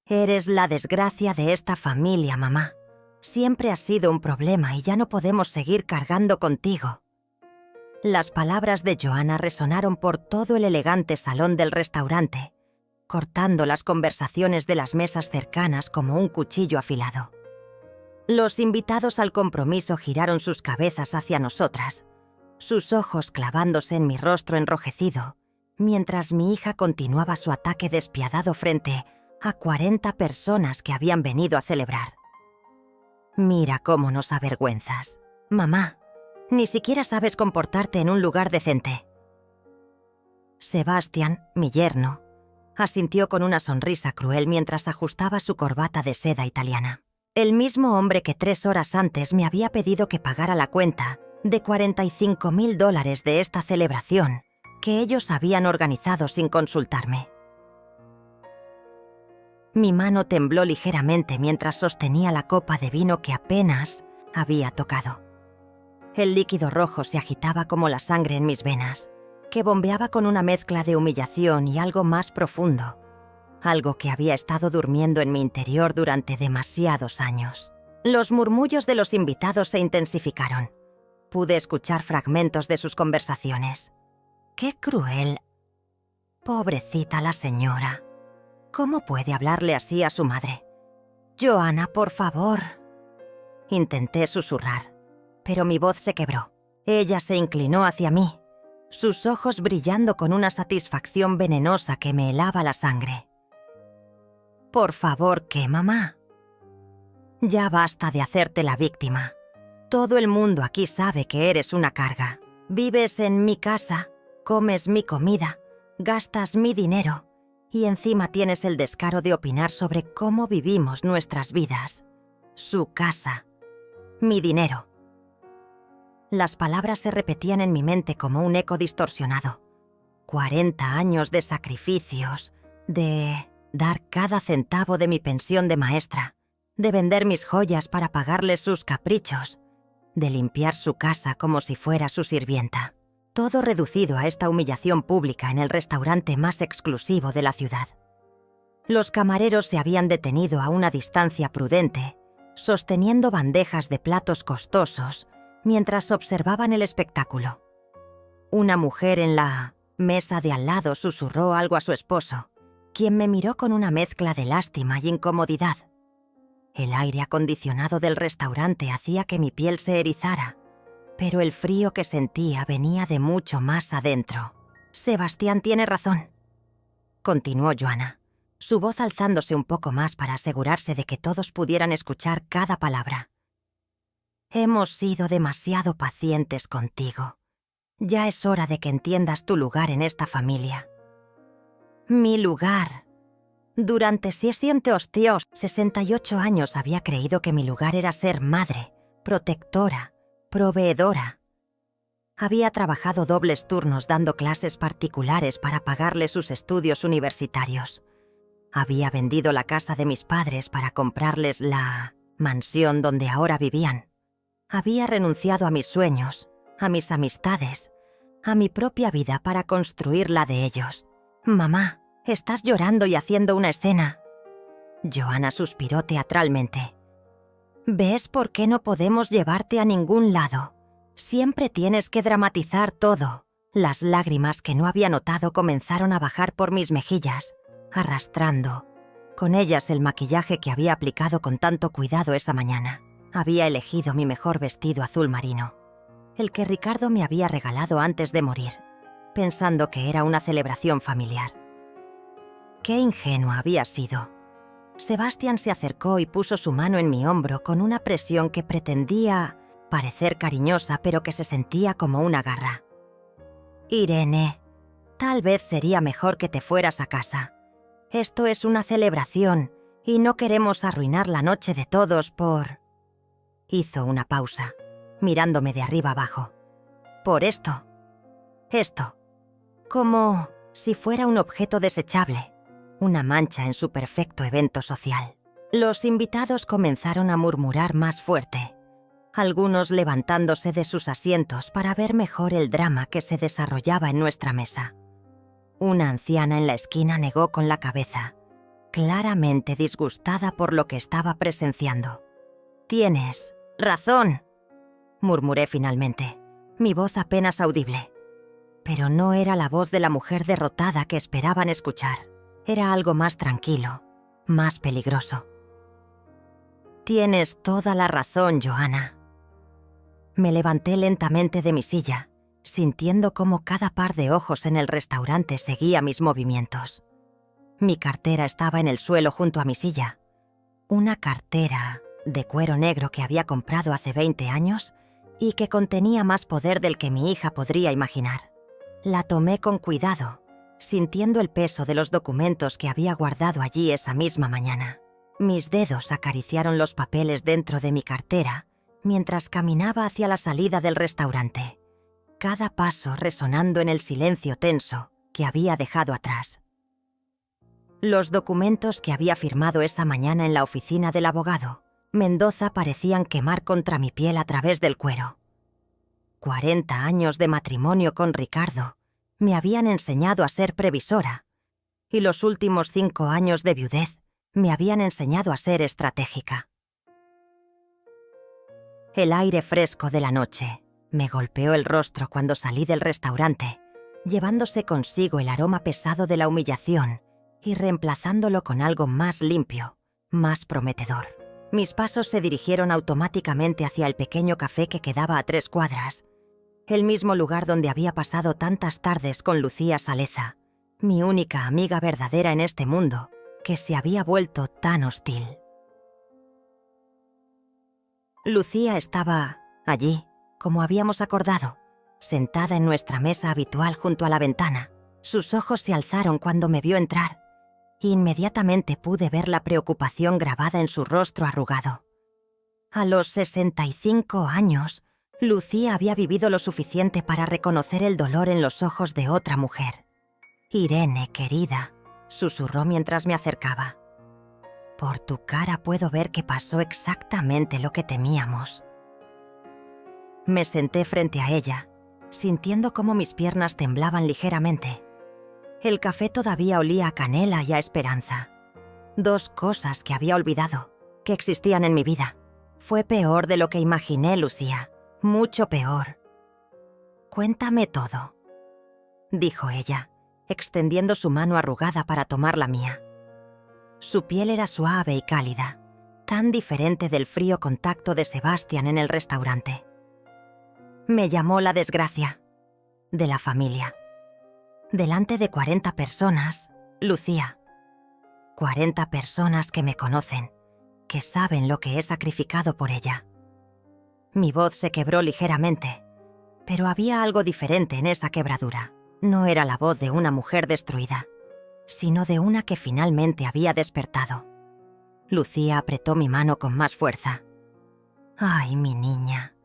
Eres la desgracia de esta familia, mamá. Siempre has sido un problema y ya no podemos seguir cargando contigo. Las palabras de Joanna resonaron por todo el elegante salón del restaurante, cortando las conversaciones de las mesas cercanas como un cuchillo afilado. Los invitados al compromiso giraron sus cabezas hacia nosotras, sus ojos clavándose en mi rostro enrojecido, mientras mi hija continuaba su ataque despiadado frente a 40 personas que habían venido a celebrar. Mira cómo nos avergüenzas. Mamá, ni siquiera sabes comportarte en un lugar decente. Sebastián, mi yerno, asintió con una sonrisa cruel mientras ajustaba su corbata de seda italiana. El mismo hombre que 3 horas antes me había pedido que pagara la cuenta de $45,000 de esta celebración que ellos habían organizado sin consultarme. Mi mano tembló ligeramente mientras sostenía la copa de vino que apenas había tocado. El líquido rojo se agitaba como la sangre en mis venas, que bombeaba con una mezcla de humillación y algo más profundo, algo que había estado durmiendo en mi interior durante demasiados años. Los murmullos de los invitados se intensificaron. Pude escuchar fragmentos de sus conversaciones. ¡Qué cruel! Pobrecita la señora. ¿Cómo puede hablarle así a su madre? Joanna, por favor. Intenté susurrar, pero mi voz se quebró. Ella se inclinó hacia mí, sus ojos brillando con una satisfacción venenosa que me helaba la sangre. Por favor, ¿qué, mamá? Ya basta de hacerte la víctima. Todo el mundo aquí sabe que eres una carga. Vives en mi casa, comes mi comida, gastas mi dinero y encima tienes el descaro de opinar sobre cómo vivimos nuestras vidas. Su casa, mi dinero. Las palabras se repetían en mi mente como un eco distorsionado. 40 años de sacrificios, de dar cada centavo de mi pensión de maestra, de vender mis joyas para pagarles sus caprichos, de limpiar su casa como si fuera su sirvienta. Todo reducido a esta humillación pública en el restaurante más exclusivo de la ciudad. Los camareros se habían detenido a una distancia prudente, sosteniendo bandejas de platos costosos mientras observaban el espectáculo. Una mujer en la mesa de al lado susurró algo a su esposo, quien me miró con una mezcla de lástima y incomodidad. El aire acondicionado del restaurante hacía que mi piel se erizara, pero el frío que sentía venía de mucho más adentro. Sebastián tiene razón, continuó Joanna, su voz alzándose un poco más para asegurarse de que todos pudieran escuchar cada palabra. Hemos sido demasiado pacientes contigo. Ya es hora de que entiendas tu lugar en esta familia. Mi lugar. Durante 68 años había creído que mi lugar era ser madre, protectora, proveedora. Había trabajado dobles turnos dando clases particulares para pagarle sus estudios universitarios. Había vendido la casa de mis padres para comprarles la mansión donde ahora vivían. Había renunciado a mis sueños, a mis amistades, a mi propia vida para construir la de ellos. Mamá, estás llorando y haciendo una escena. Joanna suspiró teatralmente. ¿Ves por qué no podemos llevarte a ningún lado? Siempre tienes que dramatizar todo. Las lágrimas que no había notado comenzaron a bajar por mis mejillas, arrastrando con ellas el maquillaje que había aplicado con tanto cuidado esa mañana. Había elegido mi mejor vestido azul marino, el que Ricardo me había regalado antes de morir, pensando que era una celebración familiar. Qué ingenua había sido. Sebastián se acercó y puso su mano en mi hombro con una presión que pretendía parecer cariñosa, pero que se sentía como una garra. Irene, tal vez sería mejor que te fueras a casa. Esto es una celebración y no queremos arruinar la noche de todos por... Hizo una pausa, mirándome de arriba abajo. Por esto. Esto. Como si fuera un objeto desechable. Una mancha en su perfecto evento social. Los invitados comenzaron a murmurar más fuerte, algunos levantándose de sus asientos para ver mejor el drama que se desarrollaba en nuestra mesa. Una anciana en la esquina negó con la cabeza, claramente disgustada por lo que estaba presenciando. «Tienes razón», murmuré finalmente, mi voz apenas audible. Pero no era la voz de la mujer derrotada que esperaban escuchar. Era algo más tranquilo, más peligroso. «Tienes toda la razón, Joanna». Me levanté lentamente de mi silla, sintiendo cómo cada par de ojos en el restaurante seguía mis movimientos. Mi cartera estaba en el suelo junto a mi silla. Una cartera de cuero negro que había comprado hace 20 años y que contenía más poder del que mi hija podría imaginar. La tomé con cuidado, sintiendo el peso de los documentos que había guardado allí esa misma mañana. Mis dedos acariciaron los papeles dentro de mi cartera mientras caminaba hacia la salida del restaurante, cada paso resonando en el silencio tenso que había dejado atrás. Los documentos que había firmado esa mañana en la oficina del abogado Mendoza parecían quemar contra mi piel a través del cuero. 40 años de matrimonio con Ricardo me habían enseñado a ser previsora, y los últimos 5 años de viudez me habían enseñado a ser estratégica. El aire fresco de la noche me golpeó el rostro cuando salí del restaurante, llevándose consigo el aroma pesado de la humillación y reemplazándolo con algo más limpio, más prometedor. Mis pasos se dirigieron automáticamente hacia el pequeño café que quedaba a 3 cuadras, el mismo lugar donde había pasado tantas tardes con Lucía Saleza, mi única amiga verdadera en este mundo, que se había vuelto tan hostil. Lucía estaba allí, como habíamos acordado, sentada en nuestra mesa habitual junto a la ventana. Sus ojos se alzaron cuando me vio entrar. Inmediatamente pude ver la preocupación grabada en su rostro arrugado. A los 65 años, Lucía había vivido lo suficiente para reconocer el dolor en los ojos de otra mujer. «Irene, querida», susurró mientras me acercaba. «Por tu cara puedo ver que pasó exactamente lo que temíamos». Me senté frente a ella, sintiendo cómo mis piernas temblaban ligeramente. El café todavía olía a canela y a esperanza. 2 cosas que había olvidado, que existían en mi vida. Fue peor de lo que imaginé, Lucía. Mucho peor. «Cuéntame todo», dijo ella, extendiendo su mano arrugada para tomar la mía. Su piel era suave y cálida, tan diferente del frío contacto de Sebastián en el restaurante. Me llamó la desgracia de la familia. Delante de 40 personas, Lucía. 40 personas que me conocen, que saben lo que he sacrificado por ella. Mi voz se quebró ligeramente, pero había algo diferente en esa quebradura. No era la voz de una mujer destruida, sino de una que finalmente había despertado. Lucía apretó mi mano con más fuerza. «Ay, mi niña,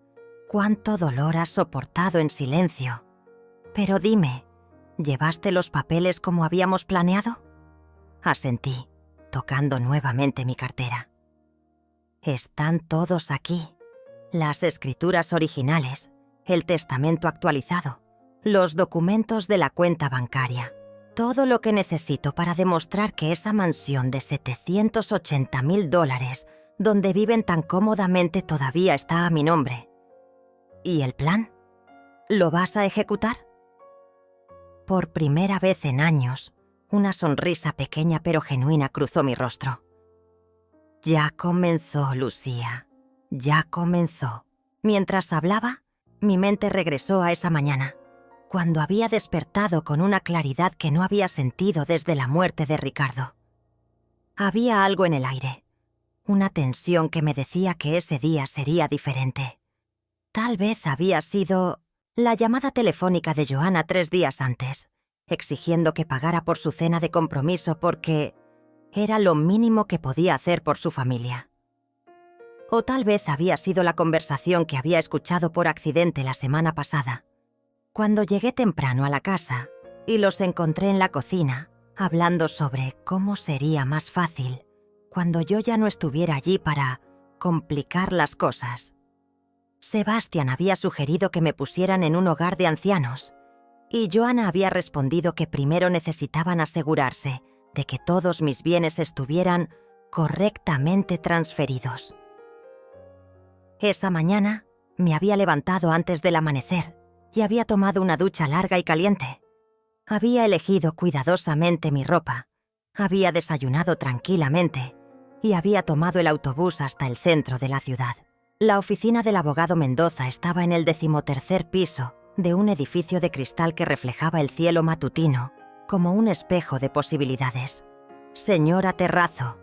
cuánto dolor has soportado en silencio. Pero dime, ¿llevaste los papeles como habíamos planeado?» Asentí, tocando nuevamente mi cartera. «Están todos aquí. Las escrituras originales, el testamento actualizado, los documentos de la cuenta bancaria. Todo lo que necesito para demostrar que esa mansión de $780,000, donde viven tan cómodamente, todavía está a mi nombre. ¿Y el plan? ¿Lo vas a ejecutar?» Por primera vez en años, una sonrisa pequeña pero genuina cruzó mi rostro. «Ya comenzó, Lucía. Ya comenzó». Mientras hablaba, mi mente regresó a esa mañana, cuando había despertado con una claridad que no había sentido desde la muerte de Ricardo. Había algo en el aire, una tensión que me decía que ese día sería diferente. Tal vez había sido la llamada telefónica de Joanna 3 días antes, exigiendo que pagara por su cena de compromiso porque era lo mínimo que podía hacer por su familia. O tal vez había sido la conversación que había escuchado por accidente la semana pasada, cuando llegué temprano a la casa y los encontré en la cocina, hablando sobre cómo sería más fácil cuando yo ya no estuviera allí para complicar las cosas. Sebastián había sugerido que me pusieran en un hogar de ancianos, y Joanna había respondido que primero necesitaban asegurarse de que todos mis bienes estuvieran correctamente transferidos. Esa mañana me había levantado antes del amanecer y había tomado una ducha larga y caliente. Había elegido cuidadosamente mi ropa, había desayunado tranquilamente y había tomado el autobús hasta el centro de la ciudad. La oficina del abogado Mendoza estaba en el 13º piso de un edificio de cristal que reflejaba el cielo matutino como un espejo de posibilidades. «Señora Terrazo»,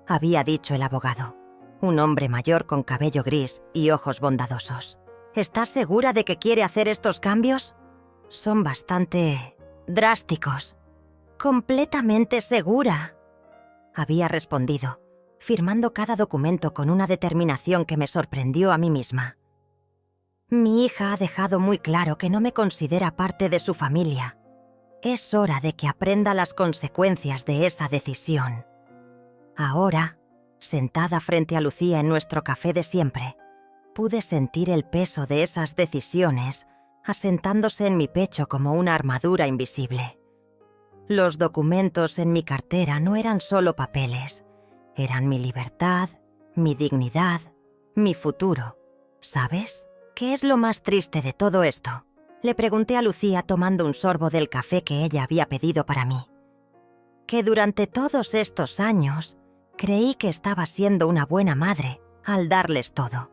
había dicho el abogado, un hombre mayor con cabello gris y ojos bondadosos. «¿Estás segura de que quiere hacer estos cambios? Son bastante drásticos». «Completamente segura», había respondido, firmando cada documento con una determinación que me sorprendió a mí misma. «Mi hija ha dejado muy claro que no me considera parte de su familia. Es hora de que aprenda las consecuencias de esa decisión». Ahora, sentada frente a Lucía en nuestro café de siempre, pude sentir el peso de esas decisiones asentándose en mi pecho como una armadura invisible. Los documentos en mi cartera no eran solo papeles, eran mi libertad, mi dignidad, mi futuro. ¿Sabes? ¿Qué es lo más triste de todo esto? Le pregunté a Lucía tomando un sorbo del café que ella había pedido para mí. Que durante todos estos años creí que estaba siendo una buena madre al darles todo.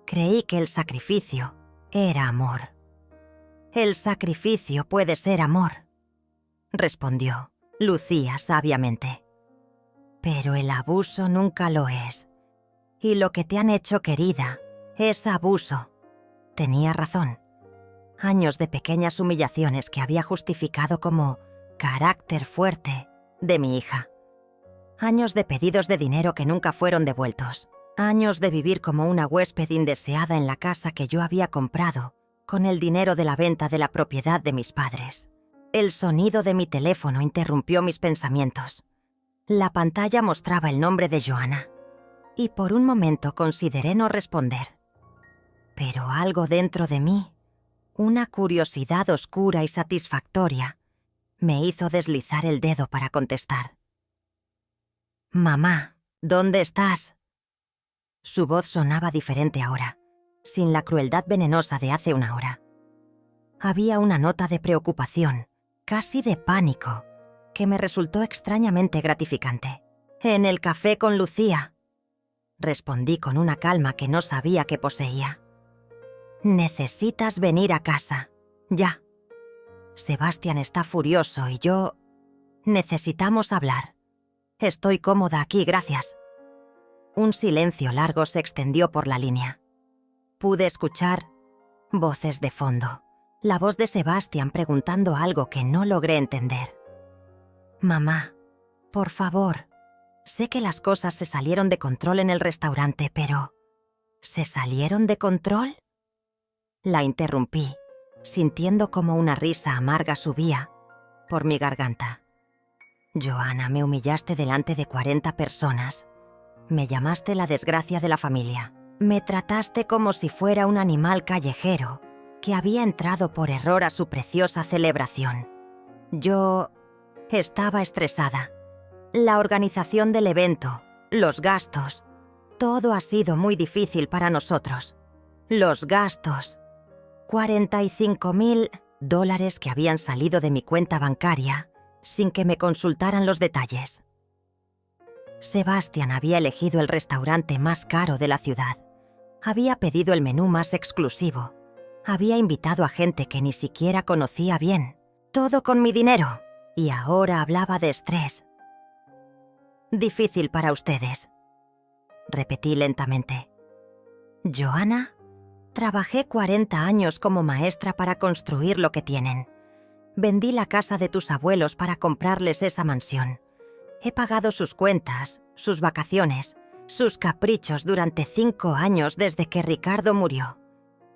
Creí que el sacrificio era amor. «El sacrificio puede ser amor», respondió Lucía sabiamente. «Pero el abuso nunca lo es. Y lo que te han hecho, querida, es abuso». Tenía razón. Años de pequeñas humillaciones que había justificado como carácter fuerte de mi hija. Años de pedidos de dinero que nunca fueron devueltos. Años de vivir como una huésped indeseada en la casa que yo había comprado con el dinero de la venta de la propiedad de mis padres. El sonido de mi teléfono interrumpió mis pensamientos. La pantalla mostraba el nombre de Joana, y por un momento consideré no responder. Pero algo dentro de mí, una curiosidad oscura y satisfactoria, me hizo deslizar el dedo para contestar. «Mamá, ¿dónde estás?» Su voz sonaba diferente ahora, sin la crueldad venenosa de hace una hora. Había una nota de preocupación, casi de pánico, que me resultó extrañamente gratificante. «En el café con Lucía», respondí con una calma que no sabía que poseía. «Necesitas venir a casa, ya. Sebastián está furioso y yo... necesitamos hablar. Estoy cómoda aquí, gracias». Un silencio largo se extendió por la línea. Pude escuchar voces de fondo. La voz de Sebastián preguntando algo que no logré entender. «Mamá, por favor, sé que las cosas se salieron de control en el restaurante, pero... ¿se salieron de control?». La interrumpí, sintiendo como una risa amarga subía por mi garganta. «Joana, me humillaste delante de 40 personas. Me llamaste la desgracia de la familia. Me trataste como si fuera un animal callejero que había entrado por error a su preciosa celebración. Yo estaba estresada. La organización del evento, los gastos, todo ha sido muy difícil para nosotros. Los gastos, $45,000 que habían salido de mi cuenta bancaria sin que me consultaran los detalles. Sebastián había elegido el restaurante más caro de la ciudad. Había pedido el menú más exclusivo. Había invitado a gente que ni siquiera conocía bien. Todo con mi dinero. Y ahora hablaba de estrés. «Difícil para ustedes», repetí lentamente. «Joana, trabajé 40 años como maestra para construir lo que tienen. Vendí la casa de tus abuelos para comprarles esa mansión. He pagado sus cuentas, sus vacaciones, sus caprichos durante 5 años desde que Ricardo murió.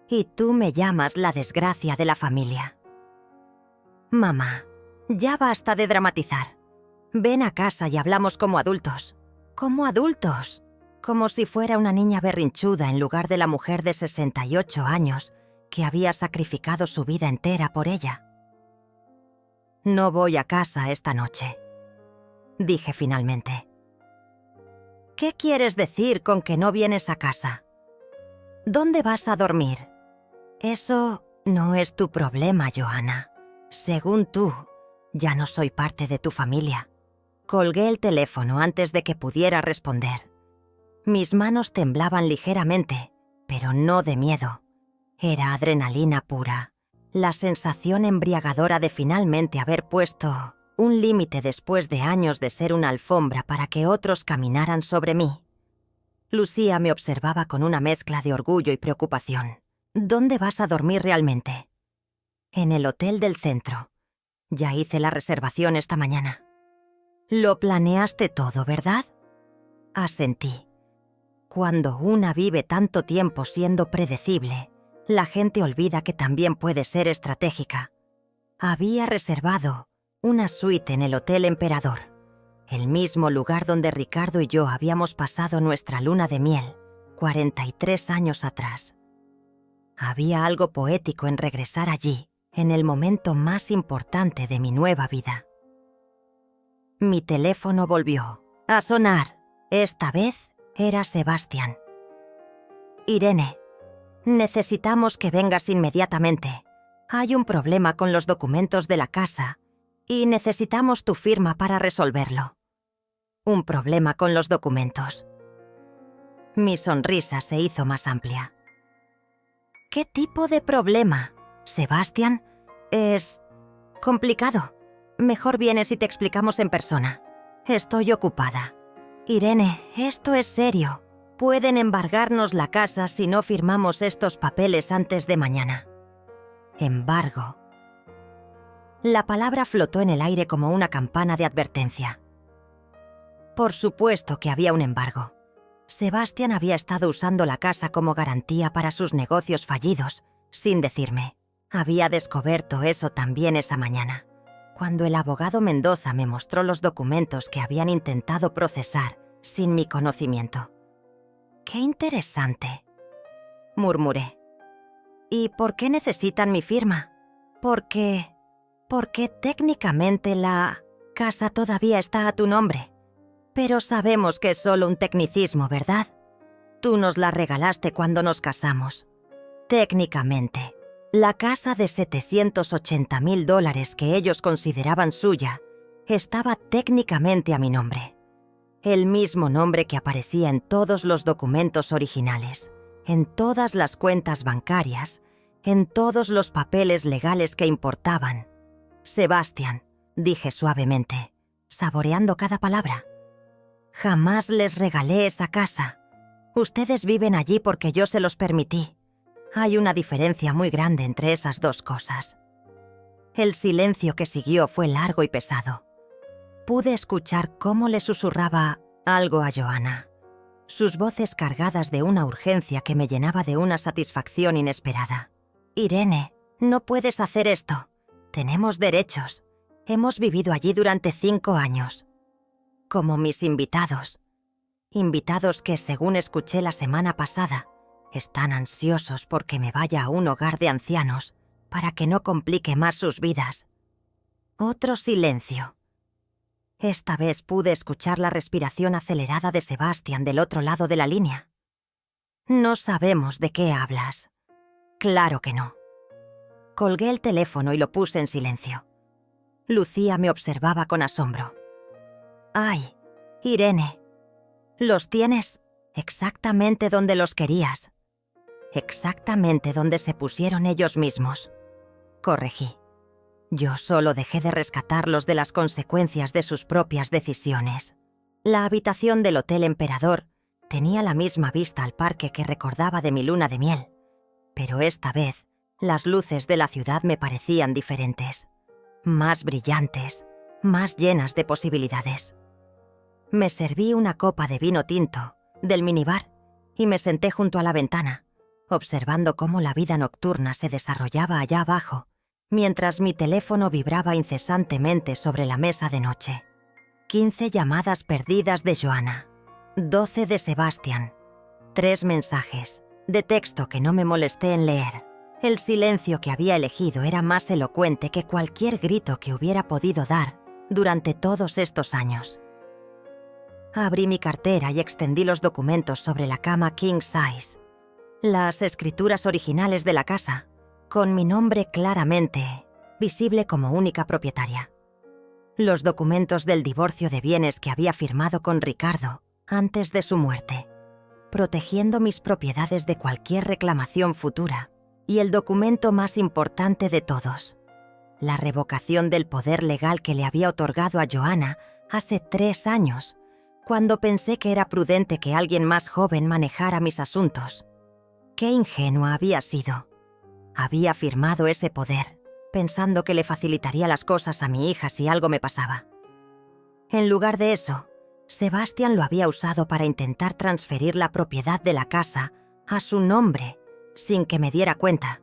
Y tú me llamas la desgracia de la familia». «Mamá, ya basta de dramatizar. Ven a casa y hablamos como adultos». «¿Como adultos?» Como si fuera una niña berrinchuda en lugar de la mujer de 68 años que había sacrificado su vida entera por ella. «No voy a casa esta noche». dije finalmente. ¿Qué quieres decir con que no vienes a casa? ¿Dónde vas a dormir? Eso no es tu problema, Johanna. Según tú, ya no soy parte de tu familia. Colgué el teléfono antes de que pudiera responder. Mis manos temblaban ligeramente, pero no de miedo. Era adrenalina pura, la sensación embriagadora de finalmente haber puesto un límite después de años de ser una alfombra para que otros caminaran sobre mí. Lucía me observaba con una mezcla de orgullo y preocupación. ¿Dónde vas a dormir realmente? En el hotel del centro. Ya hice la reservación esta mañana. Lo planeaste todo, ¿verdad? Asentí. Cuando una vive tanto tiempo siendo predecible, la gente olvida que también puede ser estratégica. Había reservado una suite en el Hotel Emperador, el mismo lugar donde Ricardo y yo habíamos pasado nuestra luna de miel 43 años atrás. Había algo poético en regresar allí, en el momento más importante de mi nueva vida. Mi teléfono volvió a sonar. Esta vez era Sebastián. Irene, necesitamos que vengas inmediatamente. Hay un problema con los documentos de la casa y necesitamos tu firma para resolverlo. Un problema con los documentos. Mi sonrisa se hizo más amplia. ¿Qué tipo de problema, Sebastián? Es complicado. Mejor vienes y te explicamos en persona. Estoy ocupada. Irene, esto es serio. Pueden embargarnos la casa si no firmamos estos papeles antes de mañana. Embargo. La palabra flotó en el aire como una campana de advertencia. Por supuesto que había un embargo. Sebastián había estado usando la casa como garantía para sus negocios fallidos, sin decirme. Había descubierto eso también esa mañana, cuando el abogado Mendoza me mostró los documentos que habían intentado procesar sin mi conocimiento. «Qué interesante», murmuré. «¿Y por qué necesitan mi firma?» Porque técnicamente la casa todavía está a tu nombre. Pero sabemos que es solo un tecnicismo, ¿verdad? Tú nos la regalaste cuando nos casamos. Técnicamente, la casa de $780,000 que ellos consideraban suya estaba técnicamente a mi nombre. El mismo nombre que aparecía en todos los documentos originales, en todas las cuentas bancarias, en todos los papeles legales que importaban. Sebastián, dije suavemente, saboreando cada palabra. Jamás les regalé esa casa. Ustedes viven allí porque yo se los permití. Hay una diferencia muy grande entre esas dos cosas. El silencio que siguió fue largo y pesado. Pude escuchar cómo le susurraba algo a Johanna, sus voces cargadas de una urgencia que me llenaba de una satisfacción inesperada. «Irene, no puedes hacer esto. Tenemos derechos. Hemos vivido allí durante 5 años. Como mis invitados. Invitados que, según escuché la semana pasada, están ansiosos porque me vaya a un hogar de ancianos para que no complique más sus vidas». Otro silencio. Esta vez pude escuchar la respiración acelerada de Sebastián del otro lado de la línea. «No sabemos de qué hablas». «Claro que no». Colgué el teléfono y lo puse en silencio. Lucía me observaba con asombro. «Ay, Irene, los tienes exactamente donde los querías. Exactamente donde se pusieron ellos mismos». Corregí. Yo solo dejé de rescatarlos de las consecuencias de sus propias decisiones. La habitación del Hotel Emperador tenía la misma vista al parque que recordaba de mi luna de miel, pero esta vez las luces de la ciudad me parecían diferentes, más brillantes, más llenas de posibilidades. Me serví una copa de vino tinto del minibar y me senté junto a la ventana, observando cómo la vida nocturna se desarrollaba allá abajo, mientras mi teléfono vibraba incesantemente sobre la mesa de noche. 15 llamadas perdidas de Johanna, 12 de Sebastián, 3 mensajes de texto que no me molesté en leer. El silencio que había elegido era más elocuente que cualquier grito que hubiera podido dar durante todos estos años. Abrí mi cartera y extendí los documentos sobre la cama king size. Las escrituras originales de la casa, con mi nombre claramente visible como única propietaria. Los documentos del divorcio de bienes que había firmado con Ricardo antes de su muerte, protegiendo mis propiedades de cualquier reclamación futura. Y el documento más importante de todos, la revocación del poder legal que le había otorgado a Joanna hace 3 años, cuando pensé que era prudente que alguien más joven manejara mis asuntos. Qué ingenua había sido. Había firmado ese poder, pensando que le facilitaría las cosas a mi hija si algo me pasaba. En lugar de eso, Sebastian lo había usado para intentar transferir la propiedad de la casa a su nombre, sin que me diera cuenta.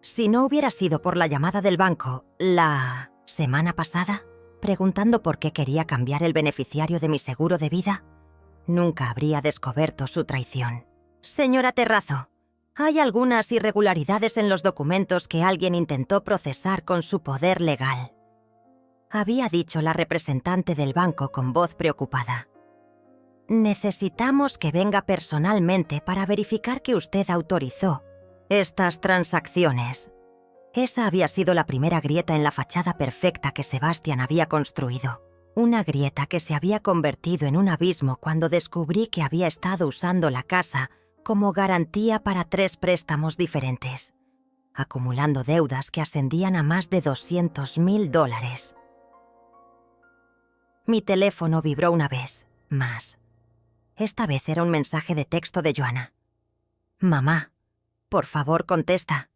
Si no hubiera sido por la llamada del banco la semana pasada, preguntando por qué quería cambiar el beneficiario de mi seguro de vida, nunca habría descubierto su traición. Señora Terrazo, hay algunas irregularidades en los documentos que alguien intentó procesar con su poder legal, había dicho la representante del banco con voz preocupada. Necesitamos que venga personalmente para verificar que usted autorizó estas transacciones. Esa había sido la primera grieta en la fachada perfecta que Sebastian había construido. Una grieta que se había convertido en un abismo cuando descubrí que había estado usando la casa como garantía para 3 préstamos diferentes, acumulando deudas que ascendían a más de $200,000. Mi teléfono vibró una vez más. Esta vez era un mensaje de texto de Joanna. «Mamá, por favor, contesta.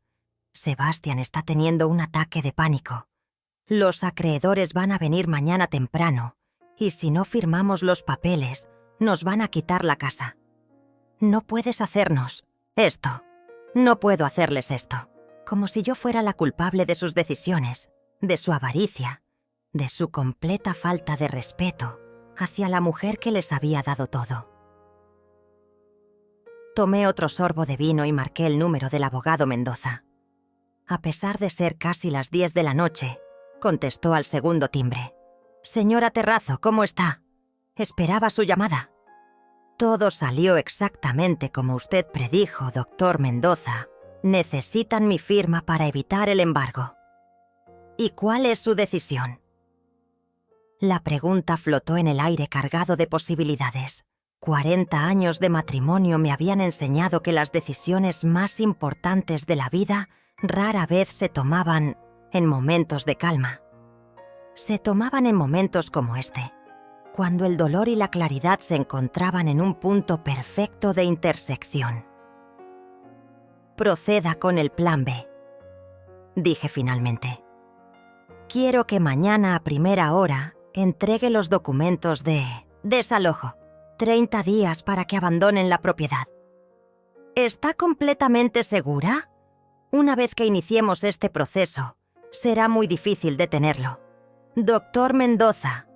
Sebastian está teniendo un ataque de pánico. Los acreedores van a venir mañana temprano y si no firmamos los papeles, nos van a quitar la casa. No puedes hacernos esto. No puedo hacerles esto». Como si yo fuera la culpable de sus decisiones, de su avaricia, de su completa falta de respeto hacia la mujer que les había dado todo. Tomé otro sorbo de vino y marqué el número del abogado Mendoza. A pesar de ser casi las 10 de la noche, contestó al segundo timbre. «Señora Terrazo, ¿cómo está? Esperaba su llamada». «Todo salió exactamente como usted predijo, doctor Mendoza. Necesitan mi firma para evitar el embargo». «¿Y cuál es su decisión?». La pregunta flotó en el aire cargado de posibilidades. 40 años de matrimonio me habían enseñado que las decisiones más importantes de la vida rara vez se tomaban en momentos de calma. Se tomaban en momentos como este, cuando el dolor y la claridad se encontraban en un punto perfecto de intersección. «Proceda con el plan B», dije finalmente. «Quiero que mañana a primera hora entregue los documentos de desalojo. 30 días para que abandonen la propiedad». «¿Está completamente segura? Una vez que iniciemos este proceso, será muy difícil detenerlo. Doctor Mendoza,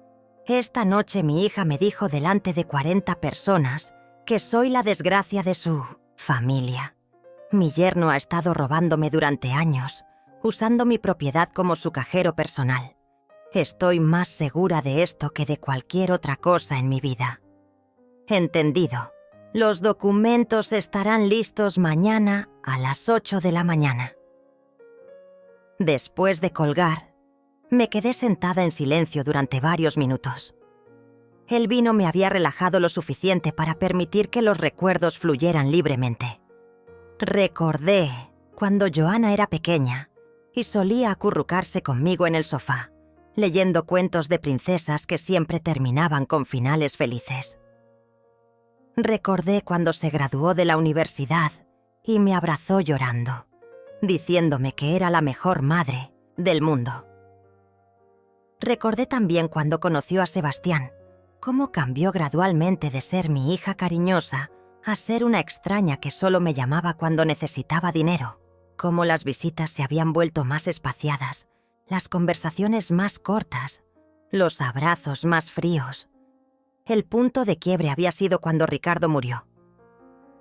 esta noche mi hija me dijo delante de 40 personas que soy la desgracia de su familia. Mi yerno ha estado robándome durante años, usando mi propiedad como su cajero personal. Estoy más segura de esto que de cualquier otra cosa en mi vida». «Entendido. Los documentos estarán listos mañana a las 8 de la mañana». Después de colgar, me quedé sentada en silencio durante varios minutos. El vino me había relajado lo suficiente para permitir que los recuerdos fluyeran libremente. Recordé cuando Joanna era pequeña y solía acurrucarse conmigo en el sofá, leyendo cuentos de princesas que siempre terminaban con finales felices. Recordé cuando se graduó de la universidad y me abrazó llorando, diciéndome que era la mejor madre del mundo. Recordé también cuando conoció a Sebastián, cómo cambió gradualmente de ser mi hija cariñosa a ser una extraña que solo me llamaba cuando necesitaba dinero, cómo las visitas se habían vuelto más espaciadas, las conversaciones más cortas, los abrazos más fríos. El punto de quiebre había sido cuando Ricardo murió.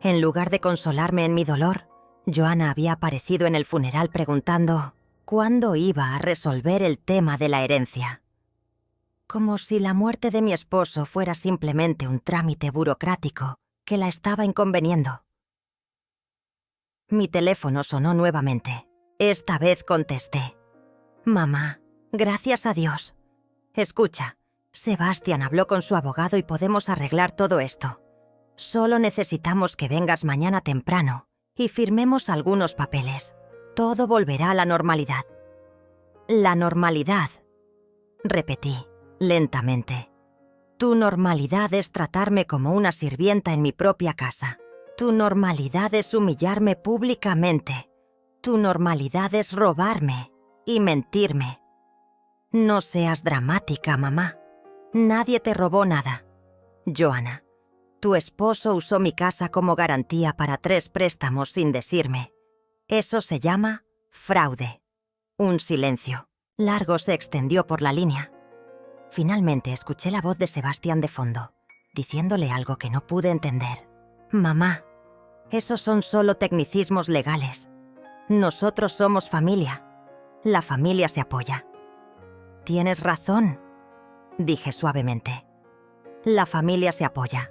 En lugar de consolarme en mi dolor, Joanna había aparecido en el funeral preguntando cuándo iba a resolver el tema de la herencia. como si la muerte de mi esposo fuera simplemente un trámite burocrático que la estaba inconveniendo. Mi teléfono sonó nuevamente. Esta vez contesté. Mamá, gracias a Dios. Escucha, Sebastián habló con su abogado y podemos arreglar todo esto. Solo necesitamos que vengas mañana temprano y firmemos algunos papeles. Todo volverá a la normalidad. La normalidad, repetí, lentamente. Tu normalidad es tratarme como una sirvienta en mi propia casa. Tu normalidad es humillarme públicamente. Tu normalidad es robarme y mentirme. No seas dramática, mamá. Nadie te robó nada. Joanna, tu esposo usó mi casa como garantía para 3 préstamos sin decirme. Eso se llama fraude. Un silencio largo se extendió por la línea. Finalmente escuché la voz de Sebastián de fondo, diciéndole algo que no pude entender. Mamá, esos son solo tecnicismos legales. Nosotros somos familia. La familia se apoya. Tienes razón, dije suavemente. La familia se apoya.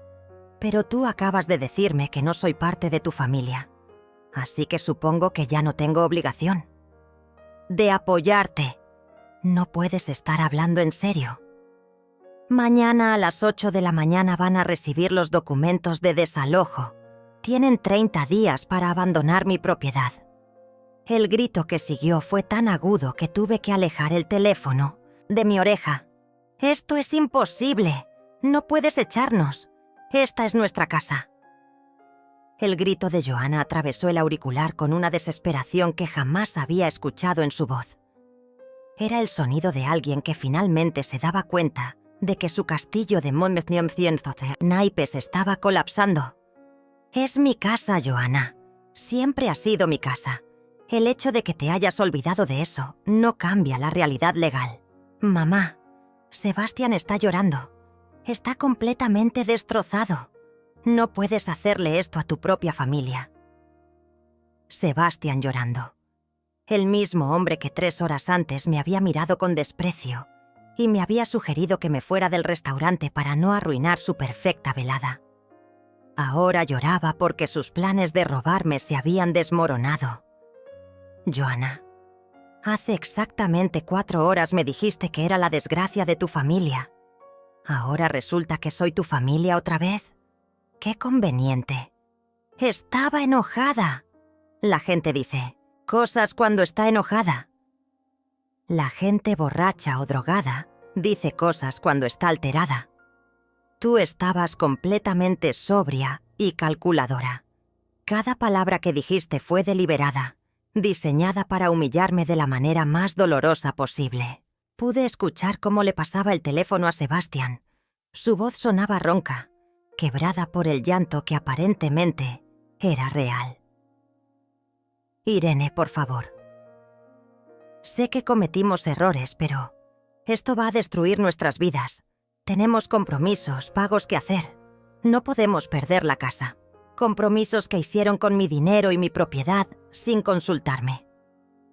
Pero tú acabas de decirme que no soy parte de tu familia. Así que supongo que ya no tengo obligación de apoyarte. No puedes estar hablando en serio. Mañana a las 8 de la mañana van a recibir los documentos de desalojo. Tienen 30 días para abandonar mi propiedad. El grito que siguió fue tan agudo que tuve que alejar el teléfono de mi oreja. Esto es imposible. No puedes echarnos. Esta es nuestra casa. El grito de Joanna atravesó el auricular con una desesperación que jamás había escuchado en su voz. Era el sonido de alguien que finalmente se daba cuenta de que su castillo de naipes estaba colapsando. Es mi casa, Joanna. Siempre ha sido mi casa. El hecho de que te hayas olvidado de eso no cambia la realidad legal. Mamá, Sebastián está llorando. Está completamente destrozado. No puedes hacerle esto a tu propia familia. Sebastián llorando. El mismo hombre que 3 horas antes me había mirado con desprecio y me había sugerido que me fuera del restaurante para no arruinar su perfecta velada. Ahora lloraba porque sus planes de robarme se habían desmoronado. Joanna, hace exactamente 4 horas me dijiste que era la desgracia de tu familia. ¿Ahora resulta que soy tu familia otra vez? ¡Qué conveniente! Estaba enojada. La gente dice cosas cuando está enojada. La gente borracha o drogada dice cosas cuando está alterada. Tú estabas completamente sobria y calculadora. Cada palabra que dijiste fue deliberada, diseñada para humillarme de la manera más dolorosa posible. Pude escuchar cómo le pasaba el teléfono a Sebastián. Su voz sonaba ronca, quebrada por el llanto que aparentemente era real. Irene, por favor. Sé que cometimos errores, pero esto va a destruir nuestras vidas. Tenemos compromisos, pagos que hacer. No podemos perder la casa. Compromisos que hicieron con mi dinero y mi propiedad sin consultarme.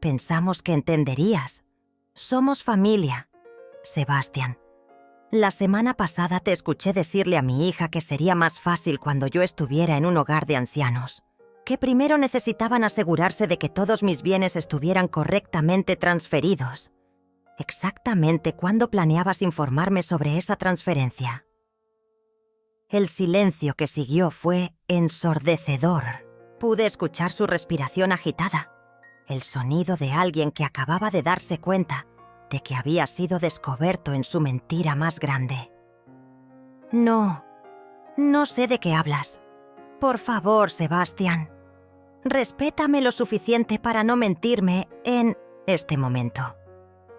Pensamos que entenderías. Somos familia. Sebastián, la semana pasada te escuché decirle a mi hija que sería más fácil cuando yo estuviera en un hogar de ancianos, que primero necesitaban asegurarse de que todos mis bienes estuvieran correctamente transferidos. ¿Exactamente cuándo planeabas informarme sobre esa transferencia? El silencio que siguió fue ensordecedor. Pude escuchar su respiración agitada, el sonido de alguien que acababa de darse cuenta de que había sido descubierto en su mentira más grande. No sé de qué hablas. Por favor, Sebastián, respétame lo suficiente para no mentirme en este momento.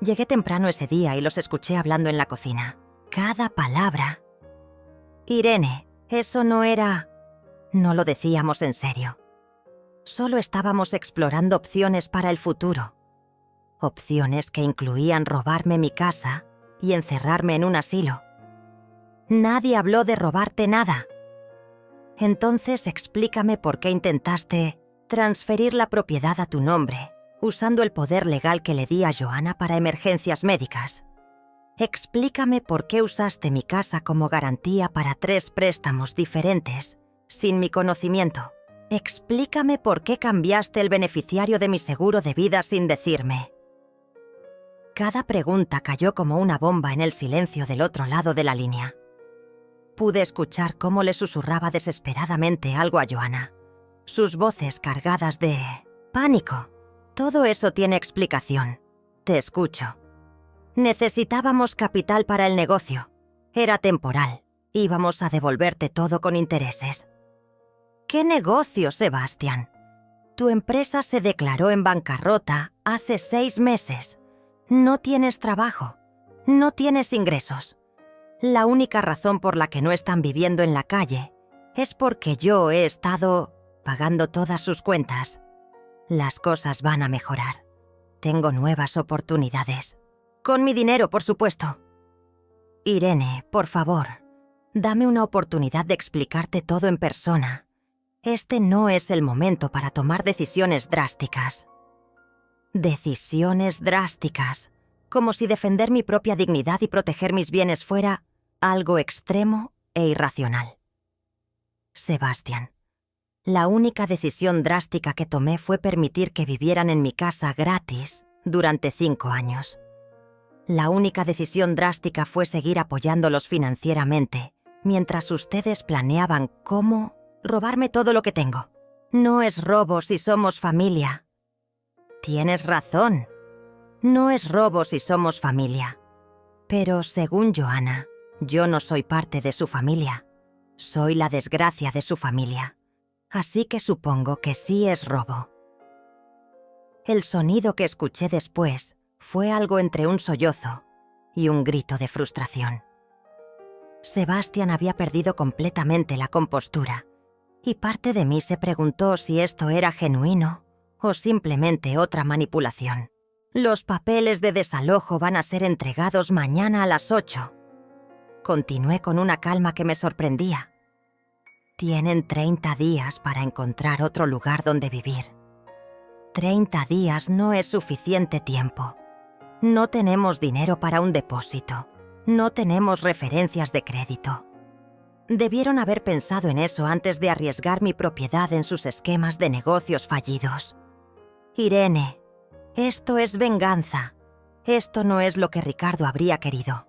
Llegué temprano ese día y los escuché hablando en la cocina. Cada palabra. Irene, eso no era... No lo decíamos en serio. Solo estábamos explorando opciones para el futuro. Opciones que incluían robarme mi casa y encerrarme en un asilo. Nadie habló de robarte nada. Entonces explícame por qué intentaste transferir la propiedad a tu nombre, usando el poder legal que le di a Joanna para emergencias médicas. Explícame por qué usaste mi casa como garantía para 3 préstamos diferentes, sin mi conocimiento. Explícame por qué cambiaste el beneficiario de mi seguro de vida sin decirme. Cada pregunta cayó como una bomba en el silencio del otro lado de la línea. Pude escuchar cómo le susurraba desesperadamente algo a Joanna. Sus voces cargadas de pánico. Todo eso tiene explicación. Te escucho. Necesitábamos capital para el negocio. Era temporal. Íbamos a devolverte todo con intereses. ¿Qué negocio, Sebastián? Tu empresa se declaró en bancarrota hace 6 meses. No tienes trabajo. No tienes ingresos. La única razón por la que no están viviendo en la calle es porque yo he estado pagando todas sus cuentas. Las cosas van a mejorar. Tengo nuevas oportunidades. Con mi dinero, por supuesto. Irene, por favor, dame una oportunidad de explicarte todo en persona. Este no es el momento para tomar decisiones drásticas. Decisiones drásticas, como si defender mi propia dignidad y proteger mis bienes fuera algo extremo e irracional. Sebastián, la única decisión drástica que tomé fue permitir que vivieran en mi casa gratis durante 5 años. La única decisión drástica fue seguir apoyándolos financieramente, mientras ustedes planeaban cómo robarme todo lo que tengo. No es robo si somos familia. Tienes razón. No es robo si somos familia. Pero según Joanna, yo no soy parte de su familia. Soy la desgracia de su familia. Así que supongo que sí es robo. El sonido que escuché después fue algo entre un sollozo y un grito de frustración. Sebastián había perdido completamente la compostura, y parte de mí se preguntó si esto era genuino o simplemente otra manipulación. Los papeles de desalojo van a ser entregados mañana a las 8. Continué con una calma que me sorprendía. Tienen 30 días para encontrar otro lugar donde vivir. 30 días no es suficiente tiempo. No tenemos dinero para un depósito. No tenemos referencias de crédito. Debieron haber pensado en eso antes de arriesgar mi propiedad en sus esquemas de negocios fallidos. Irene, esto es venganza. Esto no es lo que Ricardo habría querido.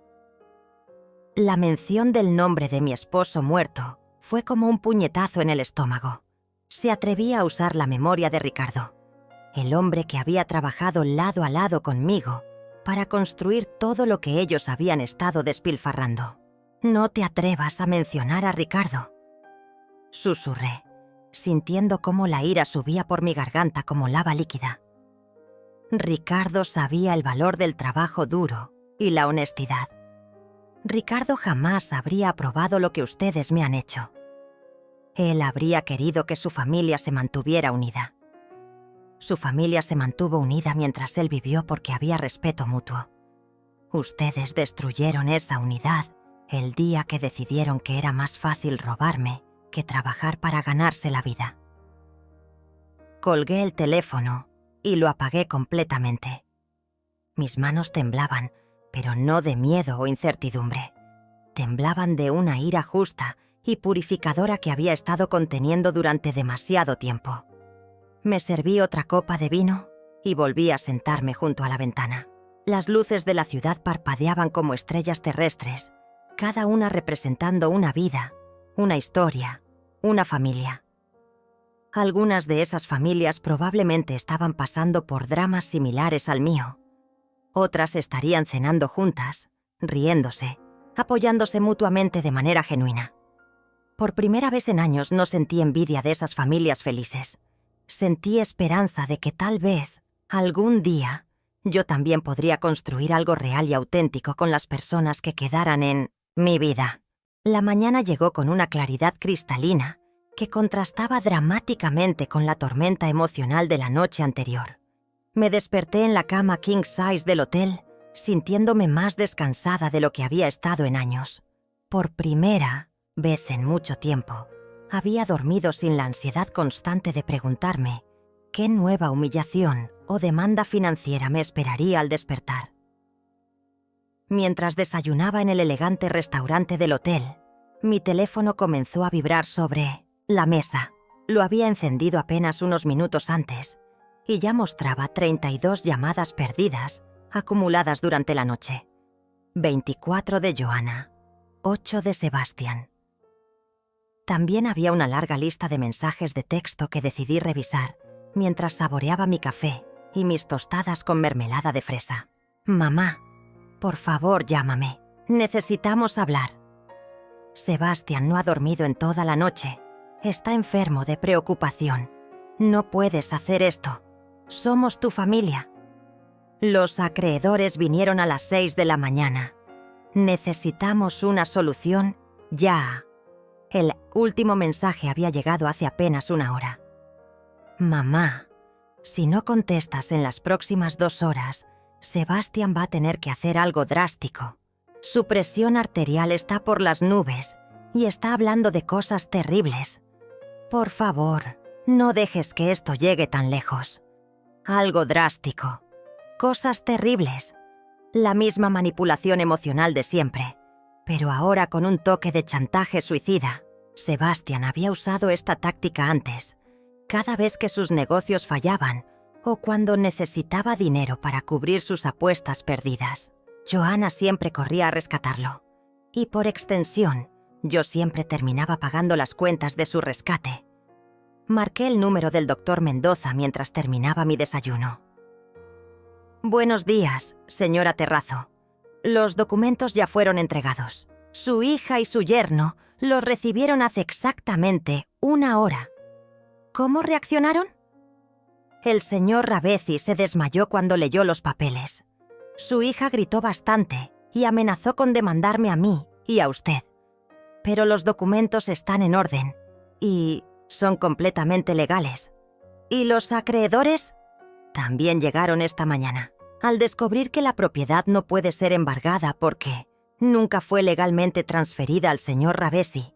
La mención del nombre de mi esposo muerto fue como un puñetazo en el estómago. Se atrevía a usar la memoria de Ricardo, el hombre que había trabajado lado a lado conmigo para construir todo lo que ellos habían estado despilfarrando. No te atrevas a mencionar a Ricardo. Susurré, sintiendo cómo la ira subía por mi garganta como lava líquida. Ricardo sabía el valor del trabajo duro y la honestidad. Ricardo jamás habría aprobado lo que ustedes me han hecho. Él habría querido que su familia se mantuviera unida. Su familia se mantuvo unida mientras él vivió porque había respeto mutuo. Ustedes destruyeron esa unidad el día que decidieron que era más fácil robarme que trabajar para ganarse la vida. Colgué el teléfono y lo apagué completamente. Mis manos temblaban, pero no de miedo o incertidumbre. Temblaban de una ira justa y purificadora que había estado conteniendo durante demasiado tiempo. Me serví otra copa de vino y volví a sentarme junto a la ventana. Las luces de la ciudad parpadeaban como estrellas terrestres, cada una representando una vida, una historia, una familia. Algunas de esas familias probablemente estaban pasando por dramas similares al mío. Otras estarían cenando juntas, riéndose, apoyándose mutuamente de manera genuina. Por primera vez en años no sentí envidia de esas familias felices. Sentí esperanza de que tal vez, algún día, yo también podría construir algo real y auténtico con las personas que quedaran en mi vida. La mañana llegó con una claridad cristalina que contrastaba dramáticamente con la tormenta emocional de la noche anterior. Me desperté en la cama king size del hotel, sintiéndome más descansada de lo que había estado en años. Por primera vez en mucho tiempo, había dormido sin la ansiedad constante de preguntarme qué nueva humillación o demanda financiera me esperaría al despertar. Mientras desayunaba en el elegante restaurante del hotel, mi teléfono comenzó a vibrar sobre la mesa. Lo había encendido apenas unos minutos antes y ya mostraba 32 llamadas perdidas acumuladas durante la noche. 24 de Joanna, 8 de Sebastian. También había una larga lista de mensajes de texto que decidí revisar mientras saboreaba mi café y mis tostadas con mermelada de fresa. Mamá, por favor, llámame. Necesitamos hablar. Sebastian no ha dormido en toda la noche. Está enfermo de preocupación. No puedes hacer esto. Somos tu familia. Los acreedores vinieron a las 6 de la mañana. Necesitamos una solución ya. El último mensaje había llegado hace apenas una hora. Mamá, si no contestas en las próximas 2 horas, Sebastian va a tener que hacer algo drástico. Su presión arterial está por las nubes y está hablando de cosas terribles. Por favor, no dejes que esto llegue tan lejos. Algo drástico. Cosas terribles. La misma manipulación emocional de siempre, pero ahora con un toque de chantaje suicida. Sebastian había usado esta táctica antes, cada vez que sus negocios fallaban o cuando necesitaba dinero para cubrir sus apuestas perdidas. Joanna siempre corría a rescatarlo, y por extensión, yo siempre terminaba pagando las cuentas de su rescate. Marqué el número del doctor Mendoza mientras terminaba mi desayuno. Buenos días, señora Terrazo. Los documentos ya fueron entregados. Su hija y su yerno los recibieron hace exactamente 1 hora. ¿Cómo reaccionaron? El señor Ravesi se desmayó cuando leyó los papeles. Su hija gritó bastante y amenazó con demandarme a mí y a usted. Pero los documentos están en orden y son completamente legales. ¿Y los acreedores? También llegaron esta mañana, al descubrir que la propiedad no puede ser embargada porque nunca fue legalmente transferida al señor Ravesi.